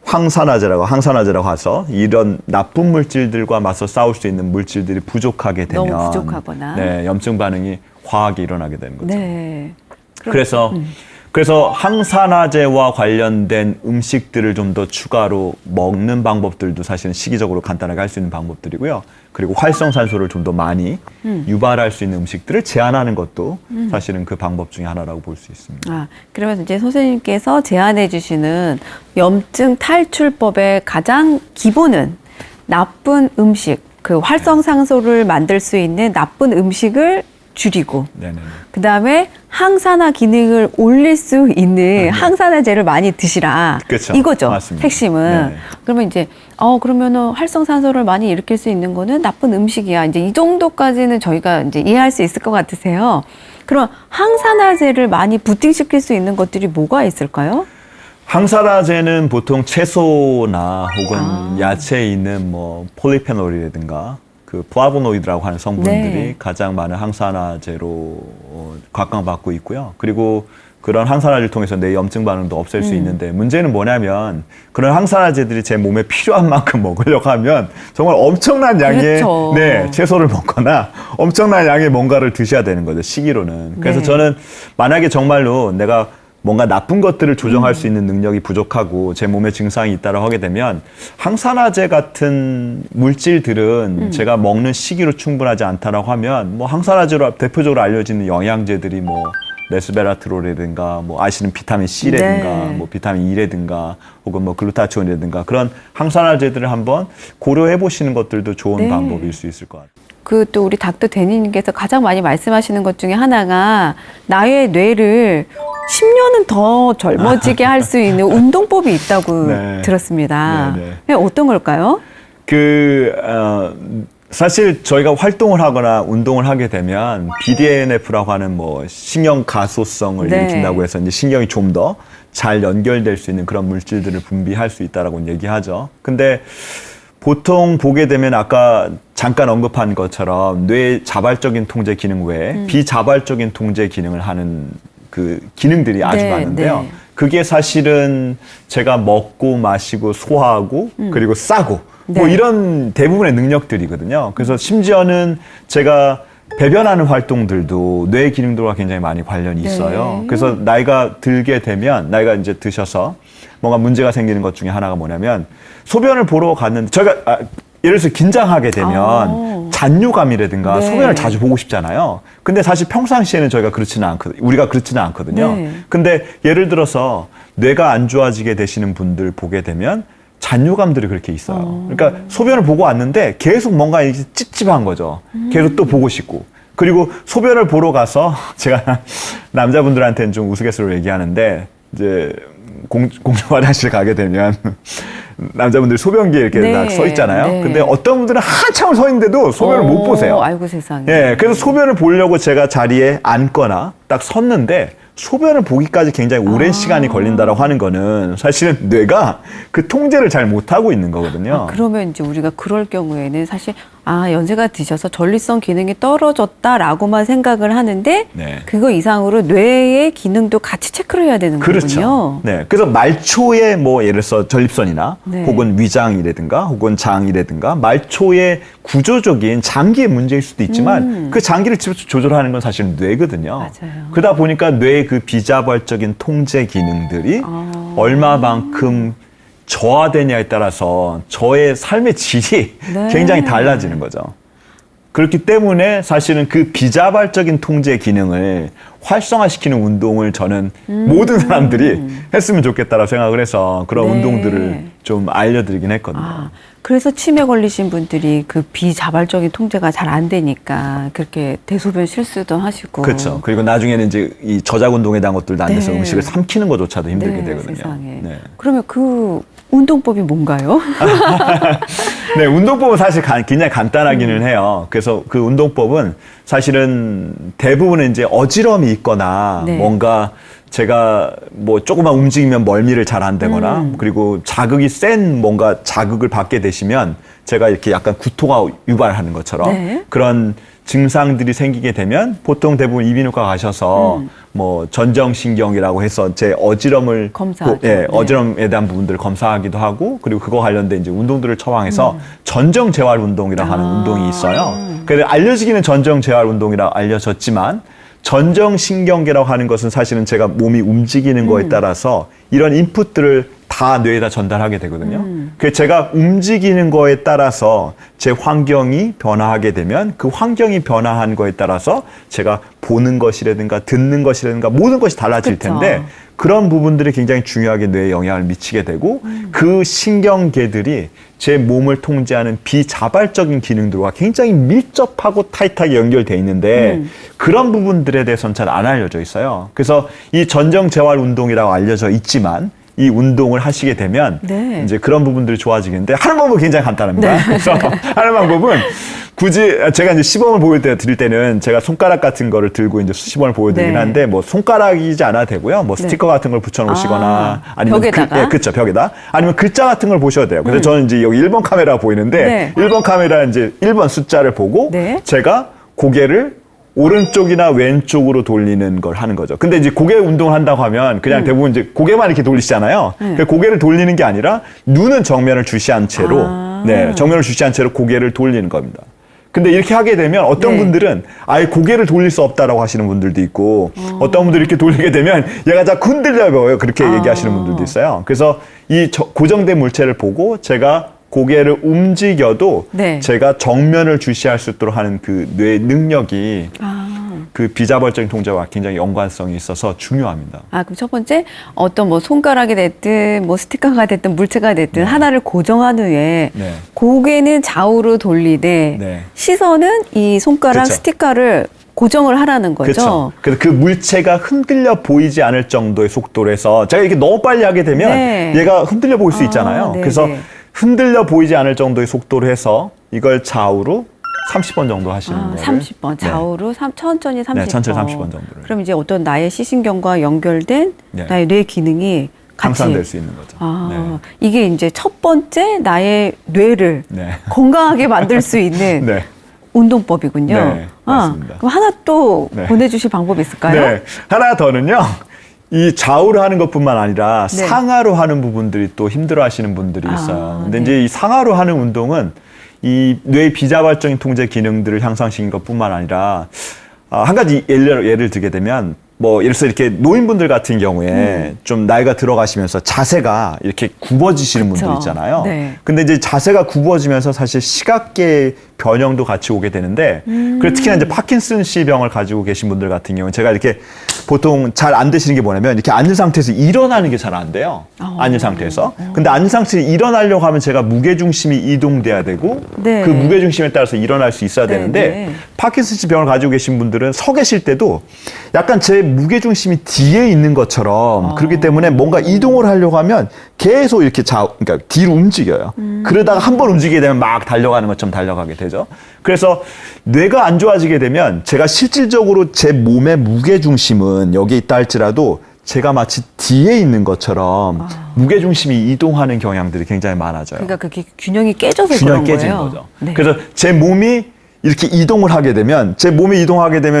항산화제라고 해서 이런 나쁜 물질들과 맞서 싸울 수 있는 물질들이 부족하게 되면 너무 부족하거나. 네, 염증 반응이 과하게 일어나게 되는 거죠. 네. 그래서 항산화제와 관련된 음식들을 좀 더 추가로 먹는 방법들도 사실은 시기적으로 간단하게 할 수 있는 방법들이고요. 그리고 활성산소를 좀 더 많이 유발할 수 있는 음식들을 제한하는 것도 사실은 그 방법 중에 하나라고 볼 수 있습니다. 아, 그러면 이제 선생님께서 제안해 주시는 염증 탈출법의 가장 기본은 나쁜 음식, 그 활성산소를 만들 수 있는 나쁜 음식을 줄이고 네네. 그다음에 항산화 기능을 올릴 수 있는 항산화제를 많이 드시라. 그쵸. 이거죠. 맞습니다. 핵심은. 네. 그러면 이제 그러면은 활성산소를 많이 일으킬 수 있는 거는 나쁜 음식이야. 이제 이 정도까지는 저희가 이제 이해할 수 있을 것 같으세요. 그럼 항산화제를 많이 부팅시킬 수 있는 것들이 뭐가 있을까요? 항산화제는 보통 채소나 혹은 야채에 있는 뭐 폴리페놀이라든가 그 플라보노이드라고 하는 성분들이 네. 가장 많은 항산화제로 각광받고 있고요. 그리고 그런 항산화제를 통해서 내 염증 반응도 없앨 수 있는데 문제는 뭐냐면 그런 항산화제들이 제 몸에 필요한 만큼 먹으려고 하면 정말 엄청난 양의 그렇죠. 네, 채소를 먹거나 엄청난 양의 뭔가를 드셔야 되는 거죠. 시기로는. 그래서 네. 저는 만약에 정말로 내가 뭔가 나쁜 것들을 조정할 수 있는 능력이 부족하고 제 몸에 증상이 있다고 하게 되면 항산화제 같은 물질들은 제가 먹는 시기로 충분하지 않다라고 하면 뭐 항산화제로 대표적으로 알려지는 영양제들이 뭐 레스베라트롤이라든가 뭐 아시는 비타민 C라든가 네. 뭐 비타민 E라든가 혹은 뭐 글루타치온이라든가 그런 항산화제들을 한번 고려해 보시는 것들도 좋은 네. 방법일 수 있을 것 같아요. 그 또 우리 닥터 데니님께서 가장 많이 말씀하시는 것 중에 하나가 나의 뇌를 10년은 더 젊어지게 할 수 있는 운동법이 있다고 네. 들었습니다. 네, 네. 네, 어떤 걸까요? 사실 저희가 활동을 하거나 운동을 하게 되면 BDNF라고 하는 뭐 신경 가소성을 네. 일으킨다고 해서 이제 신경이 좀 더 잘 연결될 수 있는 그런 물질들을 분비할 수 있다라고 얘기하죠. 근데 보통 보게 되면 아까 잠깐 언급한 것처럼 뇌 자발적인 통제 기능 외에 비자발적인 통제 기능을 하는 그 기능들이 아주 네, 많은데요. 네. 그게 사실은 제가 먹고 마시고 소화하고 그리고 싸고 뭐 네. 이런 대부분의 능력들이거든요. 그래서 심지어는 제가 배변하는 활동들도 뇌 기능들과 굉장히 많이 관련이 있어요. 네. 그래서 나이가 들게 되면 나이가 이제 드셔서 뭔가 문제가 생기는 것 중에 하나가 뭐냐면 소변을 보러 갔는데 저희가 예를 들어서 긴장하게 되면 잔뇨감이라든가 네. 소변을 자주 보고 싶잖아요. 근데 사실 평상시에는 저희가 그렇지는 않거든요. 우리가 그렇지는 않거든요. 네. 근데 예를 들어서 뇌가 안 좋아지게 되시는 분들 보게 되면 잔뇨감들이 그렇게 있어요. 그러니까 소변을 보고 왔는데 계속 뭔가 이렇게 찝찝한 거죠. 계속 또 보고 싶고. 그리고 소변을 보러 가서 제가 남자분들한테는 좀 우스갯소리로 얘기하는데 이제 공중 화장실 가게 되면 남자분들 소변기에 이렇게 네, 딱 서 있잖아요. 네. 근데 어떤 분들은 한참을 서 있는데도 소변을 못 보세요. 아이고 세상에. 예, 그래서 소변을 보려고 제가 자리에 앉거나 딱 섰는데 소변을 보기까지 굉장히 오랜 시간이 걸린다라고 하는 거는 사실은 뇌가 그 통제를 잘 못하고 있는 거거든요. 그러면 이제 우리가 그럴 경우에는 사실 연세가 드셔서 전립선 기능이 떨어졌다라고만 생각을 하는데 네. 그거 이상으로 뇌의 기능도 같이 체크를 해야 되는 그렇죠. 거군요. 네. 그래서 말초에 뭐 예를 들어서 전립선이나 네. 혹은 위장이라든가 혹은 장이라든가 말초의 구조적인 장기의 문제일 수도 있지만 그 장기를 직접 조절하는 건 사실은 뇌거든요. 맞아요. 그러다 보니까 뇌의 그 비자발적인 통제 기능들이 얼마만큼 저하되냐에 따라서 저의 삶의 질이 네. 굉장히 달라지는 거죠. 그렇기 때문에 사실은 그 비자발적인 통제 기능을 활성화시키는 운동을 저는 모든 사람들이 했으면 좋겠다라고 생각을 해서 그런 네. 운동들을 좀 알려드리긴 했거든요. 그래서 치매 걸리신 분들이 그 비자발적인 통제가 잘 안 되니까 그렇게 대소변 실수도 하시고. 그렇죠. 그리고 나중에는 이제 이 저작 운동에 대한 것들도 안 돼서 네. 음식을 삼키는 것조차도 힘들게 네, 되거든요. 세상에. 네. 그러면 그 운동법이 뭔가요? 네, 운동법은 사실 굉장히 간단하기는 해요. 그래서 그 운동법은 사실은 대부분은 이제 어지럼이 있거나 네. 뭔가 제가 뭐 조금만 움직이면 멀미를 잘 안 되거나 그리고 자극이 센 뭔가 자극을 받게 되시면 제가 이렇게 약간 구토가 유발하는 것처럼 네. 그런 증상들이 생기게 되면 보통 대부분 이비인후과 가셔서 뭐 전정신경이라고 해서 제 어지럼을 검사하죠. 예, 네. 어지럼에 대한 부분들을 검사하기도 하고 그리고 그거 관련된 이제 운동들을 처방해서 전정 재활 운동이라고 하는 운동이 있어요. 그래서 알려지기는 전정 재활 운동이라 알려졌지만 전정신경계라고 하는 것은 사실은 제가 몸이 움직이는 거에 따라서 이런 인풋들을 다 뇌에다 전달하게 되거든요. 그래서 제가 움직이는 거에 따라서 제 환경이 변화하게 되면 그 환경이 변화한 거에 따라서 제가 보는 것이라든가 듣는 것이라든가 모든 것이 달라질 그쵸. 텐데 그런 부분들이 굉장히 중요하게 뇌에 영향을 미치게 되고 그 신경계들이 제 몸을 통제하는 비자발적인 기능들과 굉장히 밀접하고 타이트하게 연결돼 있는데 그런 부분들에 대해서는 잘 안 알려져 있어요. 그래서 이 전정재활 운동이라고 알려져 있지만 이 운동을 하시게 되면 네. 이제 그런 부분들이 좋아지겠는데 하는 방법은 굉장히 간단합니다. 그래서 하는 방법은 굳이 제가 이제 시범을 보여드릴 때는 제가 손가락 같은 거를 들고 이제 시범을 보여드리긴 네. 하는데 뭐 손가락이지 않아도 되고요. 뭐 스티커 같은 걸 붙여놓으시거나 아니면 벽에다가? 그렇죠, 벽에다 아니면 글자 같은 걸 보셔도 돼요. 그래서 저는 이제 여기 1번 카메라 보이는데 네. 1번 카메라 이제 1번 숫자를 보고 네. 제가 고개를 오른쪽이나 왼쪽으로 돌리는 걸 하는 거죠. 근데 이제 고개 운동을 한다고 하면 그냥 대부분 이제 고개만 이렇게 돌리시잖아요. 그 고개를 돌리는 게 아니라 눈은 정면을 주시한 채로, 네, 정면을 주시한 채로 고개를 돌리는 겁니다. 근데 이렇게 하게 되면 어떤 분들은 아예 고개를 돌릴 수 없다라고 하시는 분들도 있고 어떤 분들이 이렇게 돌리게 되면 얘가 자꾸 흔들려 보여요. 그렇게 얘기하시는 분들도 있어요. 그래서 이 고정된 물체를 보고 제가 고개를 움직여도 제가 정면을 주시할 수 있도록 하는 그 뇌의 능력이 그 비자발적인 통제와 굉장히 연관성이 있어서 중요합니다. 그럼 첫 번째 어떤 뭐 손가락이 됐든 뭐 스티커가 됐든 물체가 됐든 하나를 고정한 후에 고개는 좌우로 돌리되 시선은 이 손가락 스티커를 고정을 하라는 거죠. 그렇죠. 그래서 그 물체가 흔들려 보이지 않을 정도의 속도로 해서 제가 이게 너무 빨리 하게 되면 얘가 흔들려 보일 수 있잖아요. 그래서 흔들려 보이지 않을 정도의 속도로 해서 이걸 좌우로 30번 정도 하시는 거예요. 30번. 좌우로 천천히 30번. 네, 천천히 30번 정도를. 그럼 이제 어떤 나의 시신경과 연결된 나의 뇌 기능이 같이 향상될 수 있는 거죠. 이게 이제 첫 번째 나의 뇌를 건강하게 만들 수 있는 운동법이군요. 네, 맞습니다. 그럼 하나 또 보내주실 방법이 있을까요? 네, 하나 더는요. 이 좌우로 하는 것뿐만 아니라 상하로 하는 부분들이 또 힘들어하시는 분들이 있어요. 근데 이제 이 상하로 하는 운동은 이 뇌의 비자발적인 통제 기능들을 향상시키는 것뿐만 아니라 한 가지 예를 들게 되면 뭐 예를 들어서 이렇게 노인분들 같은 경우에 좀 나이가 들어가시면서 자세가 이렇게 굽어지시는 분들 있잖아요. 근데 이제 자세가 굽어지면서 사실 시각계의 변형도 같이 오게 되는데 그리고 특히나 이제 파킨슨씨 병을 가지고 계신 분들 같은 경우는 제가 이렇게 보통 잘 안 되시는 게 뭐냐면 이렇게 앉은 상태에서 일어나는 게 잘 안 돼요. 앉은 상태에서. 근데 앉은 상태에서 일어나려고 하면 제가 무게중심이 이동돼야 되고 그 무게중심에 따라서 일어날 수 있어야 되는데 파킨슨씨 병을 가지고 계신 분들은 서 계실 때도 약간 제 무게중심이 뒤에 있는 것처럼 그렇기 때문에 뭔가 이동을 하려고 하면 계속 이렇게 그러니까 뒤로 움직여요. 그러다가 한 번 움직이게 되면 막 달려가는 것처럼 달려가게 되죠. 그래서 뇌가 안 좋아지게 되면 제가 실질적으로 제 몸의 무게중심은 여기에 있다 할지라도 제가 마치 뒤에 있는 것처럼 무게중심이 이동하는 경향들이 굉장히 많아져요. 그러니까 그게 균형이 깨져서 그런 거예요. 깨진 거죠. 그래서 제 몸이 이렇게 이동을 하게 되면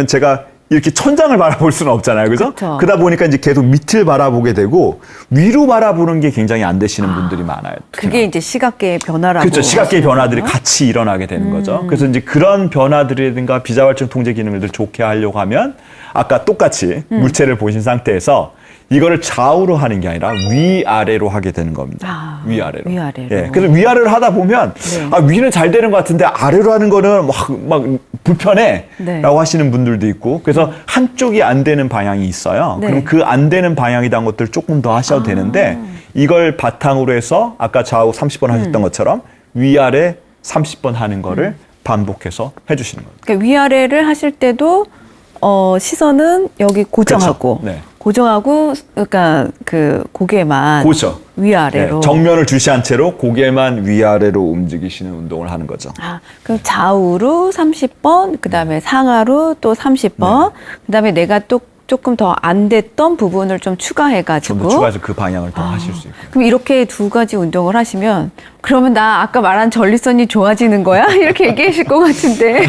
제가 이렇게 천장을 바라볼 수는 없잖아요. 그죠? 그러다 보니까 이제 계속 밑을 바라보게 되고 위로 바라보는 게 굉장히 안 되시는 분들이 많아요. 그게 이제 시각계의 변화라고. 그렇죠. 시각계의 변화들이 같이 일어나게 되는 거죠. 그래서 이제 그런 변화들이라든가 비자발적 통제 기능을 좋게 하려고 하면 아까 똑같이 물체를 보신 상태에서 이거를 좌우로 하는 게 아니라 위아래로 하게 되는 겁니다. 위아래로. 예. 그래서 위아래로 하다 보면 위는 잘 되는 것 같은데 아래로 하는 거는 막 불편해 라고 하시는 분들도 있고 그래서 한쪽이 안 되는 방향이 있어요. 그럼 그 안 되는 방향에 대한 것들을 조금 더 하셔도 되는데 이걸 바탕으로 해서 아까 좌우 30번 하셨던 것처럼 위아래 30번 하는 거를 반복해서 해주시는 거예요. 그러니까 위아래를 하실 때도 시선은 여기 고정하고 고정하고 그러니까 그 고개만 위아래로 정면을 주시한 채로 고개만 위아래로 움직이시는 운동을 하는 거죠. 그럼 좌우로 30번, 그다음에 상하로 또 30번, 그다음에 내가 또 조금 더 안 됐던 부분을 좀 추가해가지고 좀 더 추가해서 그 방향을 더 하실 수 있고. 그럼 이렇게 두 가지 운동을 하시면 그러면 나 아까 말한 전립선이 좋아지는 거야? 이렇게 얘기하실 것 같은데.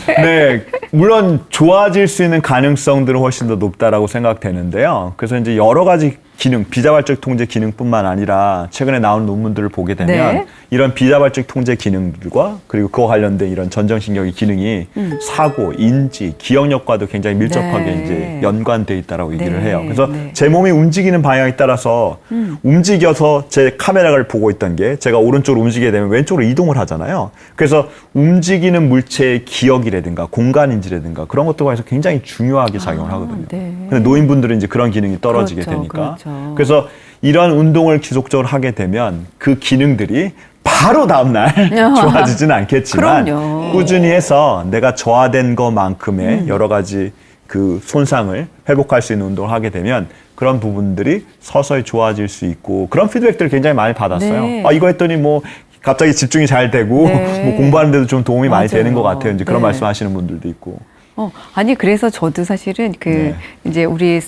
네, 물론 좋아질 수 있는 가능성들은 훨씬 더 높다라고 생각되는데요. 그래서 이제 여러 가지 기능, 비자발적 통제 기능뿐만 아니라 최근에 나온 논문들을 보게 되면 이런 비자발적 통제 기능들과 그리고 그와 관련된 이런 전정신경의 기능이 사고, 인지, 기억력과도 굉장히 밀접하게 이제 연관돼 있다라고 얘기를 해요. 그래서 제 몸이 움직이는 방향에 따라서 움직여서 제 카메라를 보고 있던 게 제가 오른쪽으로 움직이게 되면 왼쪽으로 이동을 하잖아요. 그래서 움직이는 물체의 기억이라든가 공간인지라든가 그런 것들과 해서 굉장히 중요하게 작용을 하거든요. 근데 노인분들은 이제 그런 기능이 떨어지게 되니까. 그래서 이런 운동을 지속적으로 하게 되면 그 기능들이 바로 다음날 좋아지지는 않겠지만 꾸준히 해서 내가 저하된 것만큼의 여러 가지 그 손상을 회복할 수 있는 운동을 하게 되면 그런 부분들이 서서히 좋아질 수 있고 그런 피드백들을 굉장히 많이 받았어요. 이거 했더니 뭐 갑자기 집중이 잘 되고 뭐 공부하는 데도 좀 도움이 많이 되는 것 같아요. 이제 그런 말씀하시는 분들도 있고. 아니 그래서 저도 사실은 이제 우리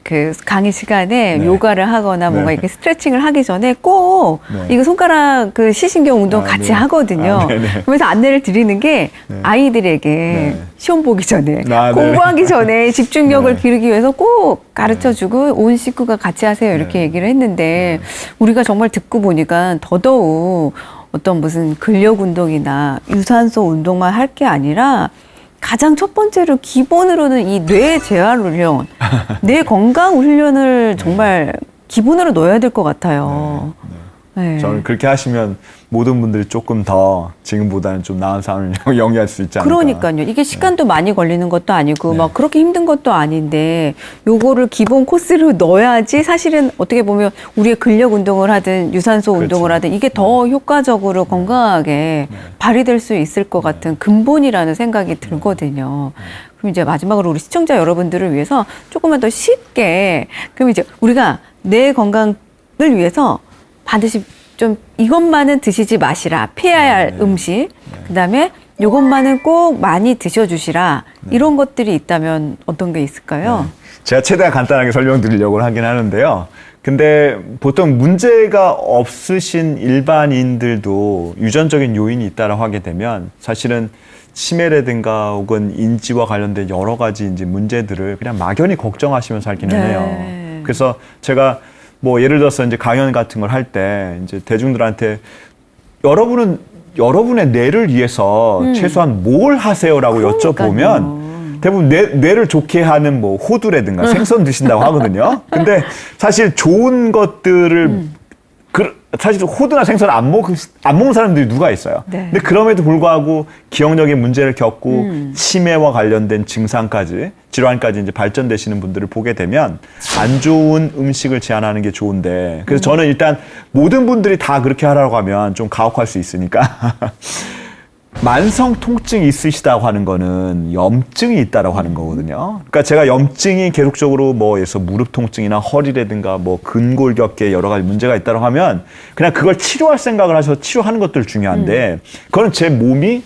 그 강의 시간에 네. 요가를 하거나 뭔가 네. 이렇게 스트레칭을 하기 전에 꼭 네. 이거 손가락 그 시신경 운동 아, 같이 네. 하거든요. 아, 네네. 그래서 안내를 드리는 게 네. 아이들에게 네. 시험 보기 전에 아, 공부하기 전에 집중력을 네. 기르기 위해서 꼭 가르쳐주고 온 식구가 같이 하세요 이렇게 네. 얘기를 했는데 우리가 정말 듣고 보니까 더더욱 어떤 무슨 근력 운동이나 유산소 운동만 할 게 아니라 가장 첫 번째로 기본으로는 이 뇌 재활 훈련, 뇌 건강 훈련을 정말 기본으로 넣어야 될 것 같아요. 네. 저는 그렇게 하시면 모든 분들이 조금 더 지금보다는 좀 나은 삶을 영위할 수 있지 않을까. 그러니까요. 이게 시간도 많이 걸리는 것도 아니고 네. 막 그렇게 힘든 것도 아닌데 요거를 기본 코스로 넣어야지 사실은 어떻게 보면 우리의 근력 운동을 하든 유산소 그렇죠. 운동을 하든 이게 더 효과적으로 건강하게 발휘될 수 있을 것 같은 근본이라는 생각이 들거든요. 그럼 이제 마지막으로 우리 시청자 여러분들을 위해서 조금만 더 쉽게 그럼 이제 우리가 내 건강을 위해서 반드시 좀 이것만은 드시지 마시라. 피해야 할 음식. 그다음에 요것만은 꼭 많이 드셔주시라. 이런 것들이 있다면 어떤 게 있을까요? 제가 최대한 간단하게 설명드리려고 하긴 하는데요. 근데 보통 문제가 없으신 일반인들도 유전적인 요인이 있다라고 하게 되면 사실은 치매라든가 혹은 인지와 관련된 여러 가지 이제 문제들을 그냥 막연히 걱정하시면서 살기는 네. 해요. 그래서 제가 뭐 예를 들어서 이제 강연 같은 걸 할 때 이제 대중들한테 여러분의 뇌를 위해서 최소한 뭘 하세요라고 여쭤보면 대부분 뇌를 좋게 하는 뭐 호두라든가 생선 드신다고 하거든요. 근데 사실 좋은 것들을 사실 호두나 생선 안 먹는 사람들이 누가 있어요. 네. 근데 그럼에도 불구하고 기억력의 문제를 겪고 치매와 관련된 증상까지 질환까지 이제 발전되시는 분들을 보게 되면 안 좋은 음식을 제한하는 게 좋은데 그래서 저는 일단 모든 분들이 다 그렇게 하라고 하면 좀 가혹할 수 있으니까 만성 통증이 있으시다고 하는 거는 염증이 있다라고 하는 거거든요. 그러니까 제가 염증이 계속적으로 뭐 예서 무릎 통증이나 허리라든가 뭐 근골격계 여러 가지 문제가 있다고 하면 그냥 그걸 치료할 생각을 하셔서 치료하는 것들 중요한데 그거는 제 몸이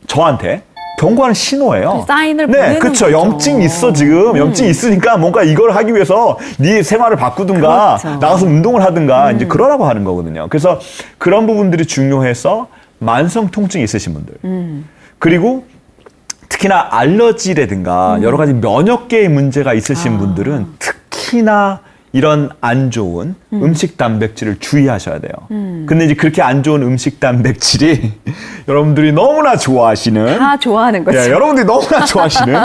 저한테 경고하는 신호예요. 사인을 네, 보내는 그렇죠. 거죠. 염증이 있어 지금. 염증이 있으니까 뭔가 이걸 하기 위해서 네 생활을 바꾸든가 그렇죠. 나가서 운동을 하든가 이제 그러라고 하는 거거든요. 그래서 그런 부분들이 중요해서 만성 통증이 있으신 분들 그리고 특히나 알러지라든가 여러 가지 면역계의 문제가 있으신 분들은 특히나 이런 안 좋은 음식 단백질을 주의하셔야 돼요. 근데 이제 그렇게 안 좋은 음식 단백질이 여러분들이 너무나 좋아하시는 다 좋아하는 거죠. 예, 여러분들이 너무나 좋아하시는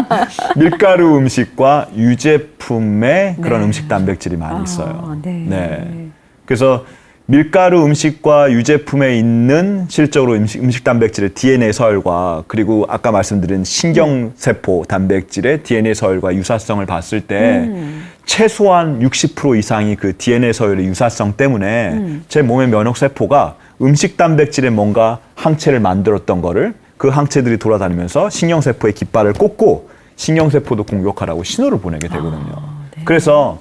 밀가루 음식과 유제품의 그런 음식 단백질이 많이 있어요. 네. 그래서 밀가루 음식과 유제품에 있는 실적으로 음식 단백질의 DNA 서열과 그리고 아까 말씀드린 신경세포 단백질의 DNA 서열과 유사성을 봤을 때 최소한 60% 이상이 그 DNA 서열의 유사성 때문에 제 몸의 면역세포가 음식 단백질에 뭔가 항체를 만들었던 거를 그 항체들이 돌아다니면서 신경세포의 깃발을 꽂고 신경세포도 공격하라고 신호를 보내게 되거든요. 그래서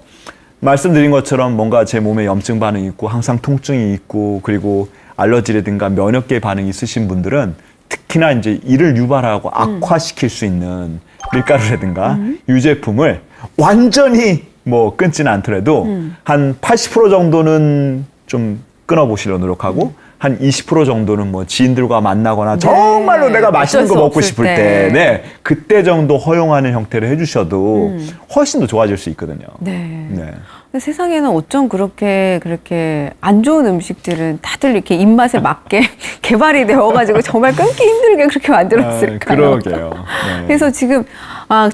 말씀드린 것처럼 뭔가 제 몸에 염증 반응이 있고 항상 통증이 있고 그리고 알러지라든가 면역계 반응이 있으신 분들은 특히나 이제 이를 유발하고 악화시킬 수 있는 밀가루라든가 유제품을 완전히 뭐 끊지는 않더라도 한 80% 정도는 좀 끊어보시려 노력하고 한 20% 정도는 뭐 지인들과 만나거나 정말로 내가 맛있는 거 먹고 싶을 때, 네, 그때 정도 허용하는 형태로 해주셔도 훨씬 더 좋아질 수 있거든요. 네. 네. 근데 세상에는 어쩜 그렇게 안 좋은 음식들은 다들 이렇게 입맛에 맞게 개발이 되어가지고 정말 끊기 힘들게 그렇게 만들었을까요? 그러게요. 네. 그래서 지금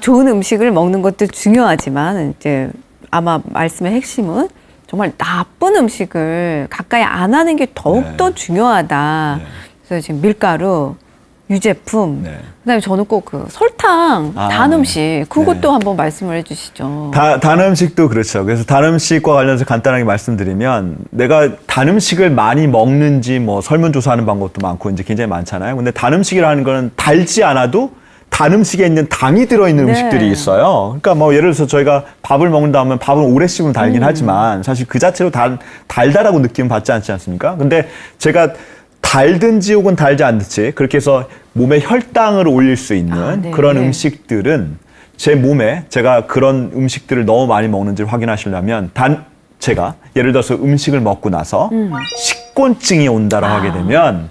좋은 음식을 먹는 것도 중요하지만 이제 아마 말씀의 핵심은 정말 나쁜 음식을 가까이 안 하는 게 더욱더 중요하다. 그래서 지금 밀가루, 유제품, 그다음에 저는 꼭 그 설탕, 단 음식 그것도 한번 말씀을 해주시죠. 단 음식도 그렇죠. 그래서 단 음식과 관련해서 간단하게 말씀드리면 내가 단 음식을 많이 먹는지 뭐 설문조사하는 방법도 많고 이제 굉장히 많잖아요. 근데 단 음식이라는 거는 달지 않아도 단 음식에 있는 당이 들어있는 음식들이 있어요. 그러니까 뭐 예를 들어서 저희가 밥을 먹는다 하면 밥은 오래 씹으면 달긴 하지만 사실 그 자체로 달다라고 느낌 받지 않지 않습니까? 근데 제가 달든지 혹은 달지 않든지 그렇게 해서 몸의 혈당을 올릴 수 있는 그런 음식들은 제 몸에 제가 그런 음식들을 너무 많이 먹는지를 확인하시려면 제가 예를 들어서 음식을 먹고 나서 식곤증이 온다고 하게 되면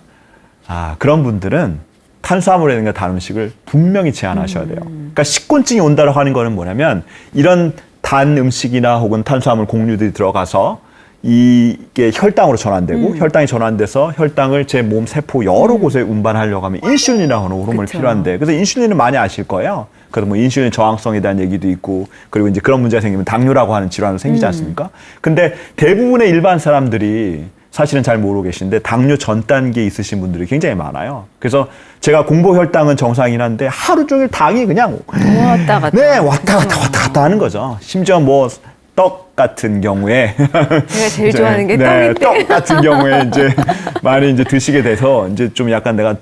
그런 분들은 탄수화물이라든가 다른 음식을 분명히 제한하셔야 돼요. 그러니까 식곤증이 온다고 하는 거는 뭐냐면 이런 단 음식이나 혹은 탄수화물 곡류들이 들어가서 이게 혈당으로 전환되고 혈당이 전환돼서 혈당을 제 몸 세포 여러 곳에 운반하려고 하면 인슐린이라고 하는 호르몬이 그쵸. 필요한데 그래서 인슐린은 많이 아실 거예요. 그래서 뭐 인슐린 저항성에 대한 얘기도 있고 그리고 이제 그런 문제가 생기면 당뇨라고 하는 질환도 생기지 않습니까? 근데 대부분의 일반 사람들이 사실은 잘 모르고 계신데 당뇨 전 단계에 있으신 분들이 굉장히 많아요. 그래서 제가 공복 혈당은 정상이긴 한데 하루 종일 당이 그냥 왔다 갔다. 네, 왔다 갔다 하는 거죠. 심지어 뭐 떡 같은 경우에 제가 제일 이제, 좋아하는 게 네, 떡인데. 떡 같은 경우에 이제 많이 이제 드시게 돼서 이제 좀 약간 내가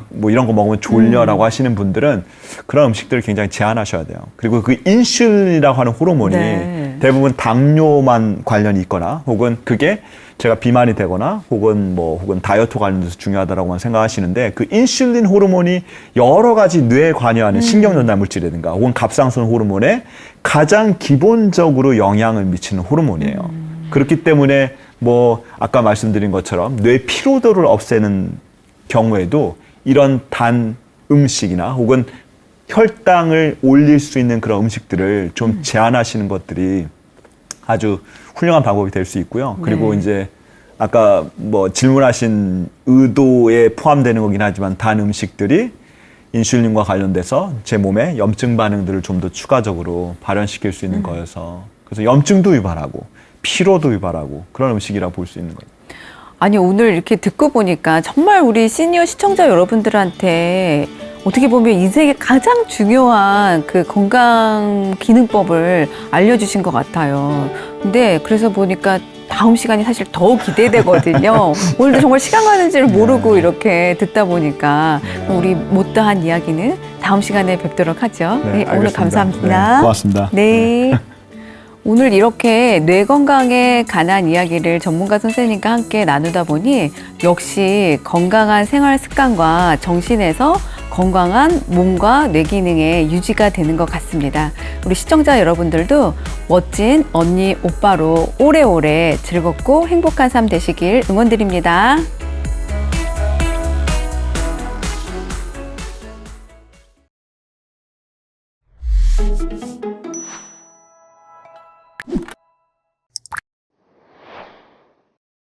뭐 이런 거 먹으면 졸려라고 하시는 분들은 그런 음식들을 굉장히 제한하셔야 돼요. 그리고 그 인슐린이라고 하는 호르몬이 네. 대부분 당뇨만 관련이 있거나 혹은 그게 제가 비만이 되거나 혹은 다이어트 관련돼서 중요하다라고만 생각하시는데 그 인슐린 호르몬이 여러 가지 뇌에 관여하는 신경 전달 물질이라든가 혹은 갑상선 호르몬에 가장 기본적으로 영향을 미치는 호르몬이에요. 그렇기 때문에 뭐 아까 말씀드린 것처럼 뇌 피로도를 없애는 경우에도 이런 단 음식이나 혹은 혈당을 올릴 수 있는 그런 음식들을 좀 제한하시는 것들이 아주 훌륭한 방법이 될 수 있고요. 그리고 이제 아까 뭐 질문하신 의도에 포함되는 거긴 하지만 단 음식들이 인슐린과 관련돼서 제 몸에 염증 반응들을 좀 더 추가적으로 발현시킬 수 있는 거여서 그래서 염증도 유발하고 피로도 유발하고 그런 음식이라 볼 수 있는 거예요. 아니 오늘 이렇게 듣고 보니까 정말 우리 시니어 시청자 여러분들한테 어떻게 보면 인생의 가장 중요한 그 건강 기능법을 알려주신 것 같아요. 근데 그래서 보니까 다음 시간이 사실 더 기대되거든요. 오늘도 정말 시간 가는 줄 모르고 이렇게 듣다 보니까 우리 못다한 이야기는 다음 시간에 뵙도록 하죠. 네, 오늘 알겠습니다. 감사합니다. 네, 고맙습니다. 네. 오늘 이렇게 뇌 건강에 관한 이야기를 전문가 선생님과 함께 나누다 보니 역시 건강한 생활 습관과 정신에서 건강한 몸과 뇌 기능의 유지가 되는 것 같습니다. 우리 시청자 여러분들도 멋진 언니, 오빠로 오래오래 즐겁고 행복한 삶 되시길 응원드립니다.